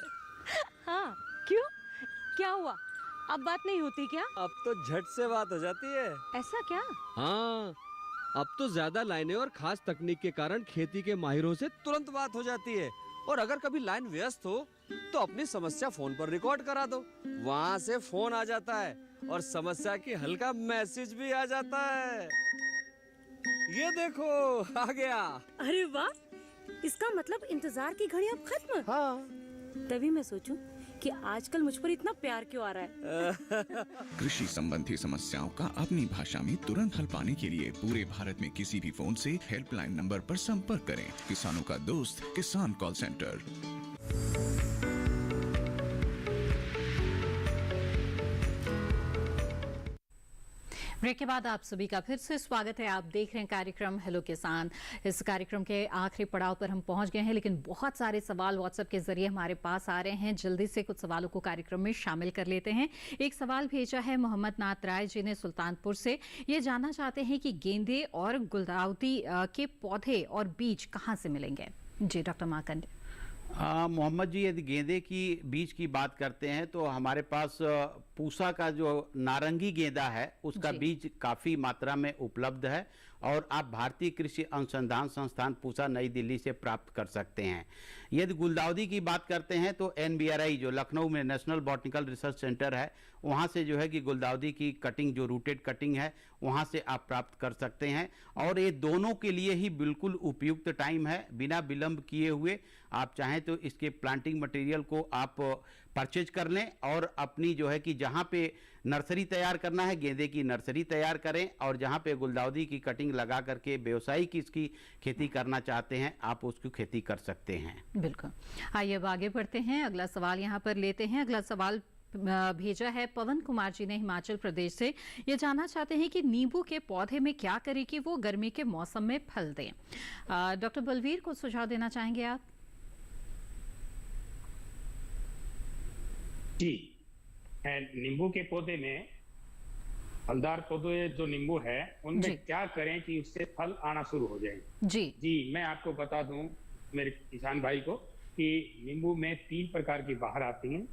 हाँ क्यों, क्या हुआ? अब बात नहीं होती क्या? अब तो झट से बात हो जाती है। ऐसा क्या? हाँ, अब तो ज्यादा लाइनें और खास तकनीक के कारण खेती के माहिरों से तुरंत बात हो जाती है। और अगर कभी लाइन व्यस्त हो तो अपनी समस्या फोन पर रिकॉर्ड करा दो, वहाँ से फोन आ जाता है और समस्या की हल का मैसेज भी आ जाता है। ये देखो आ गया। अरे वाह, इसका मतलब इंतजार की घड़ी अब खत्म। हाँ। तभी मैं सोचूं कि आजकल मुझ पर इतना प्यार क्यों आ रहा है। कृषि संबंधी समस्याओं का अपनी भाषा में तुरंत हल पाने के लिए पूरे भारत में किसी भी फोन से हेल्पलाइन नंबर पर संपर्क करें। किसानों का दोस्त किसान कॉल सेंटर। ब्रेक के बाद आप सभी का फिर से स्वागत है। आप देख रहे हैं कार्यक्रम हेलो किसान। इस कार्यक्रम के आखिरी पड़ाव पर हम पहुंच गए हैं, लेकिन बहुत सारे सवाल व्हाट्सएप के जरिए हमारे पास आ रहे हैं। जल्दी से कुछ सवालों को कार्यक्रम में शामिल कर लेते हैं। एक सवाल भेजा है मोहम्मद नाथ राय जी ने सुल्तानपुर से। ये जानना चाहते हैं कि गेंदे और गुलदाउदी के पौधे और बीज कहाँ से मिलेंगे। जी डॉक्टर मार्कंडे। मोहम्मद जी, यदि गेंदे की बीज की बात करते हैं तो हमारे पास पूसा का जो नारंगी गेंदा है उसका बीज काफ़ी मात्रा में उपलब्ध है और आप भारतीय कृषि अनुसंधान संस्थान पूसा नई दिल्ली से प्राप्त कर सकते हैं। यदि गुलदाउदी की बात करते हैं तो NBRI जो लखनऊ में नेशनल बॉटनिकल रिसर्च सेंटर है वहाँ से जो है कि गुलदाउदी की कटिंग जो रूटेड कटिंग है वहाँ से आप प्राप्त कर सकते हैं। और ये दोनों के लिए ही बिल्कुल उपयुक्त टाइम है। बिना विलंब किए हुए आप चाहें तो इसके प्लांटिंग मटेरियल को आप परचेज कर लें और अपनी जो है कि जहाँ पे नर्सरी तैयार करना है गेंदे की नर्सरी तैयार करें और जहाँ पे गुलदाउदी की कटिंग लगा करके व्यावसायिक इसकी खेती करना चाहते हैं आप उसकी खेती कर सकते हैं। बिल्कुल। आइए अब आगे बढ़ते हैं, अगला सवाल यहाँ पर लेते हैं। अगला सवाल भेजा है पवन कुमार जी ने हिमाचल प्रदेश से। ये जानना चाहते हैं कि नींबू के पौधे में क्या करें कि वो गर्मी के मौसम में फल दें। डॉक्टर बलवीर को सुझाव देना चाहेंगे आप? जी, नींबू के पौधे में फलदार पौधे जो नींबू है उनमें क्या करें कि उससे फल आना शुरू हो जाए। जी मैं आपको बता दूं मेरे किसान भाई को कि नींबू में 3 प्रकार की बहार आती हैं।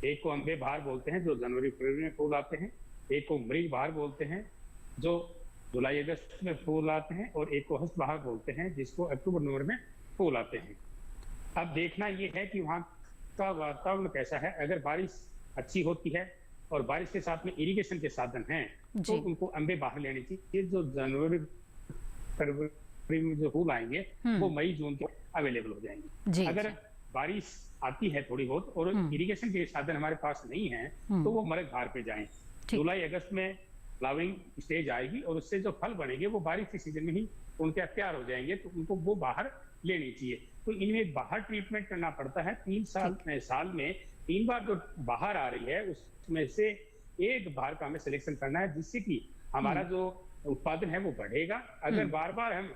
एक को अम्बे बहार बोलते हैं जो जनवरी फरवरी में फूल आते हैं, एक को मृग बहार बोलते हैं जो जुलाई अगस्त में फूल आते हैं, और एक को हस्त बहार बोलते हैं जिसको अक्टूबर नवंबर में फूल आते हैं। अब देखना ये है कि वहाँ का वातावरण कैसा है। अगर बारिश अच्छी होती है और बारिश के साथ में इरिगेशन के साधन हैं तो उनको अम्बे बहार लेनी चाहिए। जो जनवरी फरवरी में जो फूल आएंगे वो मई जून के अवेलेबल हो जाएंगे। अगर बारिश आती है थोड़ी बहुत और इरिगेशन के साधन हमारे पास नहीं है तो वो मरग बहार पे जाएं। जुलाई अगस्त में फ्लावरिंग स्टेज आएगी और उससे जो फल बनेंगे वो बारिश के सीजन में ही उनके तैयार हो जाएंगे तो उनको वो बाहर लेनी चाहिए। तो इनमें बाहर ट्रीटमेंट करना पड़ता है। 3 साल में 3 बार जो बाहर आ रही है उसमें से एक बाहर का हमें सिलेक्शन करना है जिससे कि हमारा जो उत्पादन है वो बढ़ेगा। अगर बार बार हम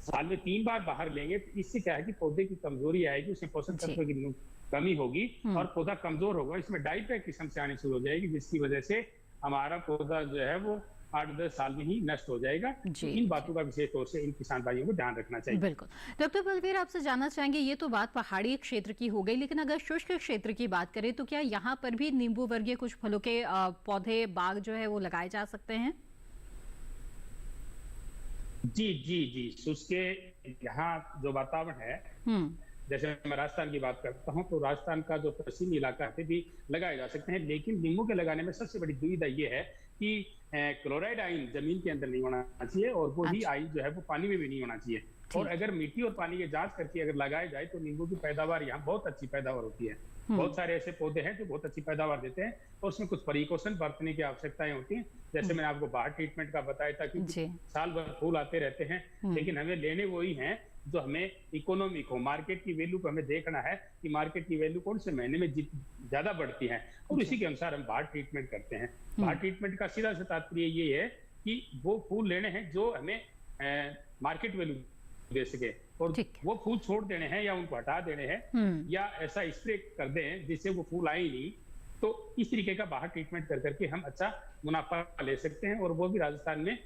साल में 3 बार बाहर लेंगे तो इससे क्या है कि पौधे की कमजोरी आएगी, उसमें पोषक तत्व की कमी होगी और पौधा कमजोर होगा। इसमें डाइपैक की समस्या आनी शुरू हो जाएगी जिसकी वजह से हमारा पौधा जो है वो 8-10 साल में ही नष्ट हो जाएगा। तो इन बातों का विशेष तौर से इन किसान भाइयों को ध्यान रखना चाहिए। बिल्कुल। डॉक्टर बलवीर आपसे जानना चाहेंगे, ये तो बात पहाड़ी क्षेत्र की हो गई, लेकिन अगर शुष्क क्षेत्र की बात करें तो क्या यहाँ पर भी नींबू वर्गीय कुछ फलों के पौधे बाग जो है वो लगाए जा सकते हैं? जी शुष्क यहाँ जो वातावरण है जैसे मैं राजस्थान की बात करता हूँ तो राजस्थान का जो पश्चिमी इलाका है भी लगाए जा सकते हैं। लेकिन नींबू के लगाने में सबसे बड़ी दुविधा ये है कि क्लोराइड आयन जमीन के अंदर नहीं होना चाहिए और वो ही आयन जो है वो पानी में भी नहीं होना चाहिए। और अगर मिट्टी और पानी की जांच करके अगर लगाया जाए तो नींबू की पैदावार यहाँ बहुत अच्छी पैदावार होती है। बहुत सारे ऐसे पौधे हैं जो बहुत अच्छी पैदावार देते हैं और उसमें कुछ प्रिकॉशन बरतने की आवश्यकताएं होती हैं। जैसे मैंने आपको बाहर ट्रीटमेंट का बताया था कि साल भर फूल आते रहते हैं लेकिन हमें लेने वही हैं जो हमें इकोनॉमिक हो। मार्केट की वैल्यू को हमें देखना है कि मार्केट की वैल्यू कौन से महीने में ज्यादा बढ़ती है और इसी के अनुसार हम बाहर ट्रीटमेंट करते हैं। बाहर ट्रीटमेंट का सीधा सा तात्पर्य ये है कि वो फूल लेने हैं जो हमें मार्केट वैल्यू दे सके और वो फूल छोड़ देने हैं या उनको हटा देने हैं या ऐसा स्प्रे कर दें जिससे वो फूल आए नहीं। तो इस तरीके का बाहर ट्रीटमेंट कर करके हम अच्छा मुनाफा ले सकते हैं और वो भी राजस्थान में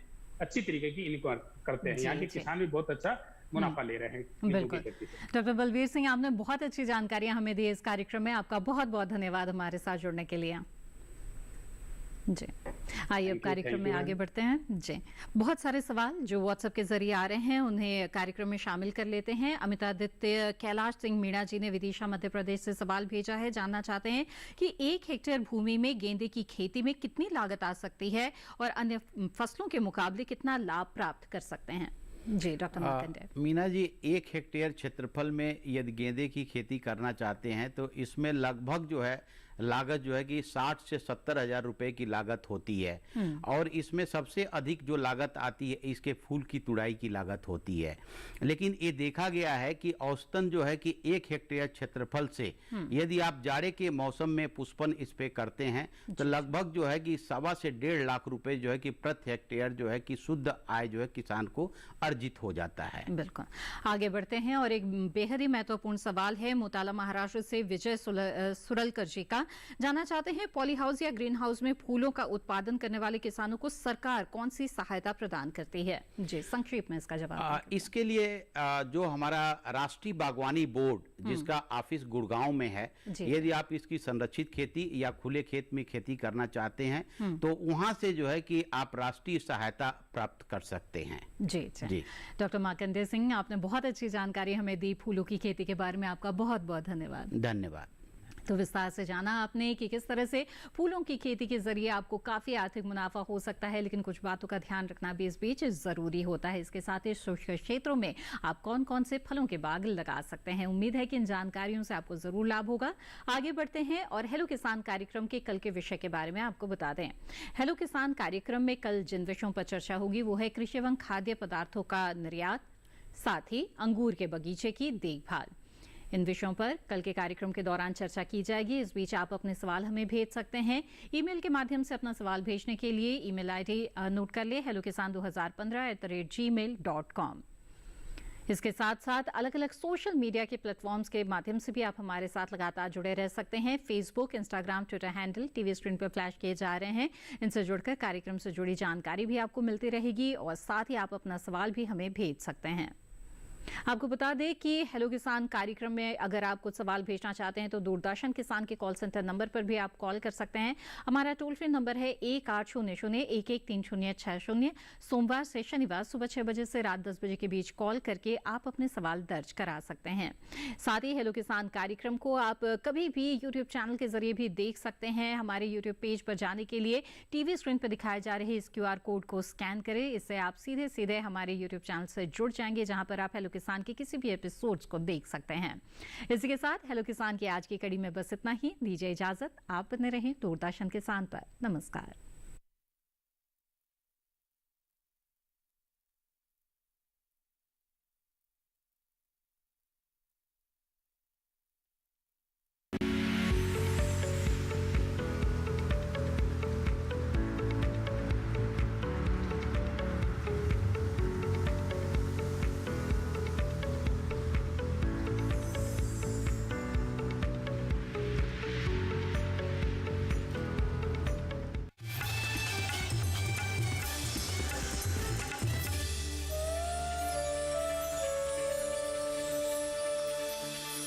अच्छी तरीके की इनको करते हैं। यहाँ के किसान भी बहुत अच्छा मुनाफा ले रहे हैं। बिल्कुल। डॉक्टर बलवीर सिंह, आपने बहुत अच्छी जानकारियां हमें दी इस कार्यक्रम में। आपका बहुत बहुत धन्यवाद हमारे साथ जुड़ने के लिए। जी आइए अब कार्यक्रम में आगे बढ़ते हैं। जी बहुत सारे सवाल जो व्हाट्सएप के जरिए आ रहे हैं उन्हें कार्यक्रम में शामिल कर लेते हैं। अमितादित्य कैलाश सिंह मीणा जी ने विदिशा मध्य प्रदेश से सवाल भेजा है। जानना चाहते हैं कि 1 हेक्टेयर भूमि में गेंदे की खेती में कितनी लागत आ सकती है और अन्य फसलों के मुकाबले कितना लाभ प्राप्त कर सकते हैं। जी डॉक्टर मार्कंडे। मीना जी, 1 हेक्टेयर क्षेत्रफल में यदि गेंदे की खेती करना चाहते हैं तो इसमें लगभग जो है लागत जो है कि 60 से 70 हजार रुपए की लागत होती है। और इसमें सबसे अधिक जो लागत आती है इसके फूल की तुड़ाई की लागत होती है। लेकिन ये देखा गया है कि औसतन जो है कि 1 हेक्टेयर क्षेत्रफल से यदि आप जाड़े के मौसम में पुष्पन इस पे करते हैं तो लगभग जो है कि 1.25 से 1.5 लाख रुपए जो है कि प्रति हेक्टेयर जो है कि शुद्ध आय जो है किसान को अर्जित हो जाता है। बिल्कुल, आगे बढ़ते हैं और एक बेहद ही महत्वपूर्ण सवाल है मोताला महाराष्ट्र से विजय सुरलकर जी का। जानना चाहते हैं पॉली हाउस या ग्रीन हाउस में फूलों का उत्पादन करने वाले किसानों को सरकार कौन सी सहायता प्रदान करती है? जी, संक्षेप में इसका जवाब। इसके लिए जो हमारा राष्ट्रीय बागवानी बोर्ड जिसका ऑफिस गुड़गांव में है, यदि आप इसकी संरक्षित खेती या खुले खेत में खेती करना चाहते हैं तो वहां से जो है कि आप राष्ट्रीय सहायता प्राप्त कर सकते हैं। जी। डॉक्टर मार्कंडेय सिंह, आपने बहुत अच्छी जानकारी हमें दी फूलों की खेती के बारे में। आपका बहुत बहुत धन्यवाद। धन्यवाद। तो विस्तार से जाना आपने कि किस तरह से फूलों की खेती के जरिए आपको काफी आर्थिक मुनाफा हो सकता है, लेकिन कुछ बातों का ध्यान रखना भी इस बीच जरूरी होता है। इसके साथ ही शुष्क क्षेत्रों में आप कौन कौन से फलों के बाग लगा सकते हैं। उम्मीद है कि इन जानकारियों से आपको जरूर लाभ होगा। आगे बढ़ते हैं और हेलो किसान कार्यक्रम के कल के विषय के बारे में आपको बता दें। हेलो किसान कार्यक्रम में कल जिन विषयों पर चर्चा होगी वो है कृषि एवं खाद्य पदार्थों का निर्यात, साथ ही अंगूर के बगीचे की देखभाल। इन विषयों पर कल के कार्यक्रम के दौरान चर्चा की जाएगी। इस बीच आप अपने सवाल हमें भेज सकते हैं ईमेल के माध्यम से। अपना सवाल भेजने के लिए ईमेल आईडी नोट कर ले, hellokisan2015@gmail.com। इसके साथ साथ अलग अलग सोशल मीडिया के प्लेटफॉर्म्स के माध्यम से भी आप हमारे साथ लगातार जुड़े रह सकते हैं। Facebook, Instagram, Twitter handle TV screen पर फ्लैश किए जा रहे हैं। इनसे जुड़कर कार्यक्रम से जुड़ी जानकारी भी आपको मिलती रहेगी और साथ ही आप अपना सवाल भी हमें भेज सकते हैं। आपको बता दें कि हेलो किसान कार्यक्रम में अगर आप कुछ सवाल भेजना चाहते हैं तो दूरदर्शन किसान के कॉल सेंटर नंबर पर भी आप कॉल कर सकते हैं। हमारा टोल फ्री नंबर है 1800-113060। सोमवार से शनिवार सुबह 6 बजे से रात 10 बजे के बीच कॉल करके आप अपने सवाल दर्ज करा सकते हैं। साथ ही हेलो किसान कार्यक्रम को आप कभी भी यूट्यूब चैनल के जरिए भी देख सकते हैं। हमारे यूट्यूब पेज पर जाने के लिए टीवी स्क्रीन पर दिखाए जा रहे इस QR कोड को स्कैन करें। इससे आप सीधे सीधे हमारे यूट्यूब चैनल से जुड़ जाएंगे, जहां पर आप हेलो किसान के किसी भी एपिसोड्स को देख सकते हैं। इसी के साथ हेलो किसान की आज की कड़ी में बस इतना ही। दीजिए इजाजत, आप बने रहें दूरदर्शन किसान पर। नमस्कार।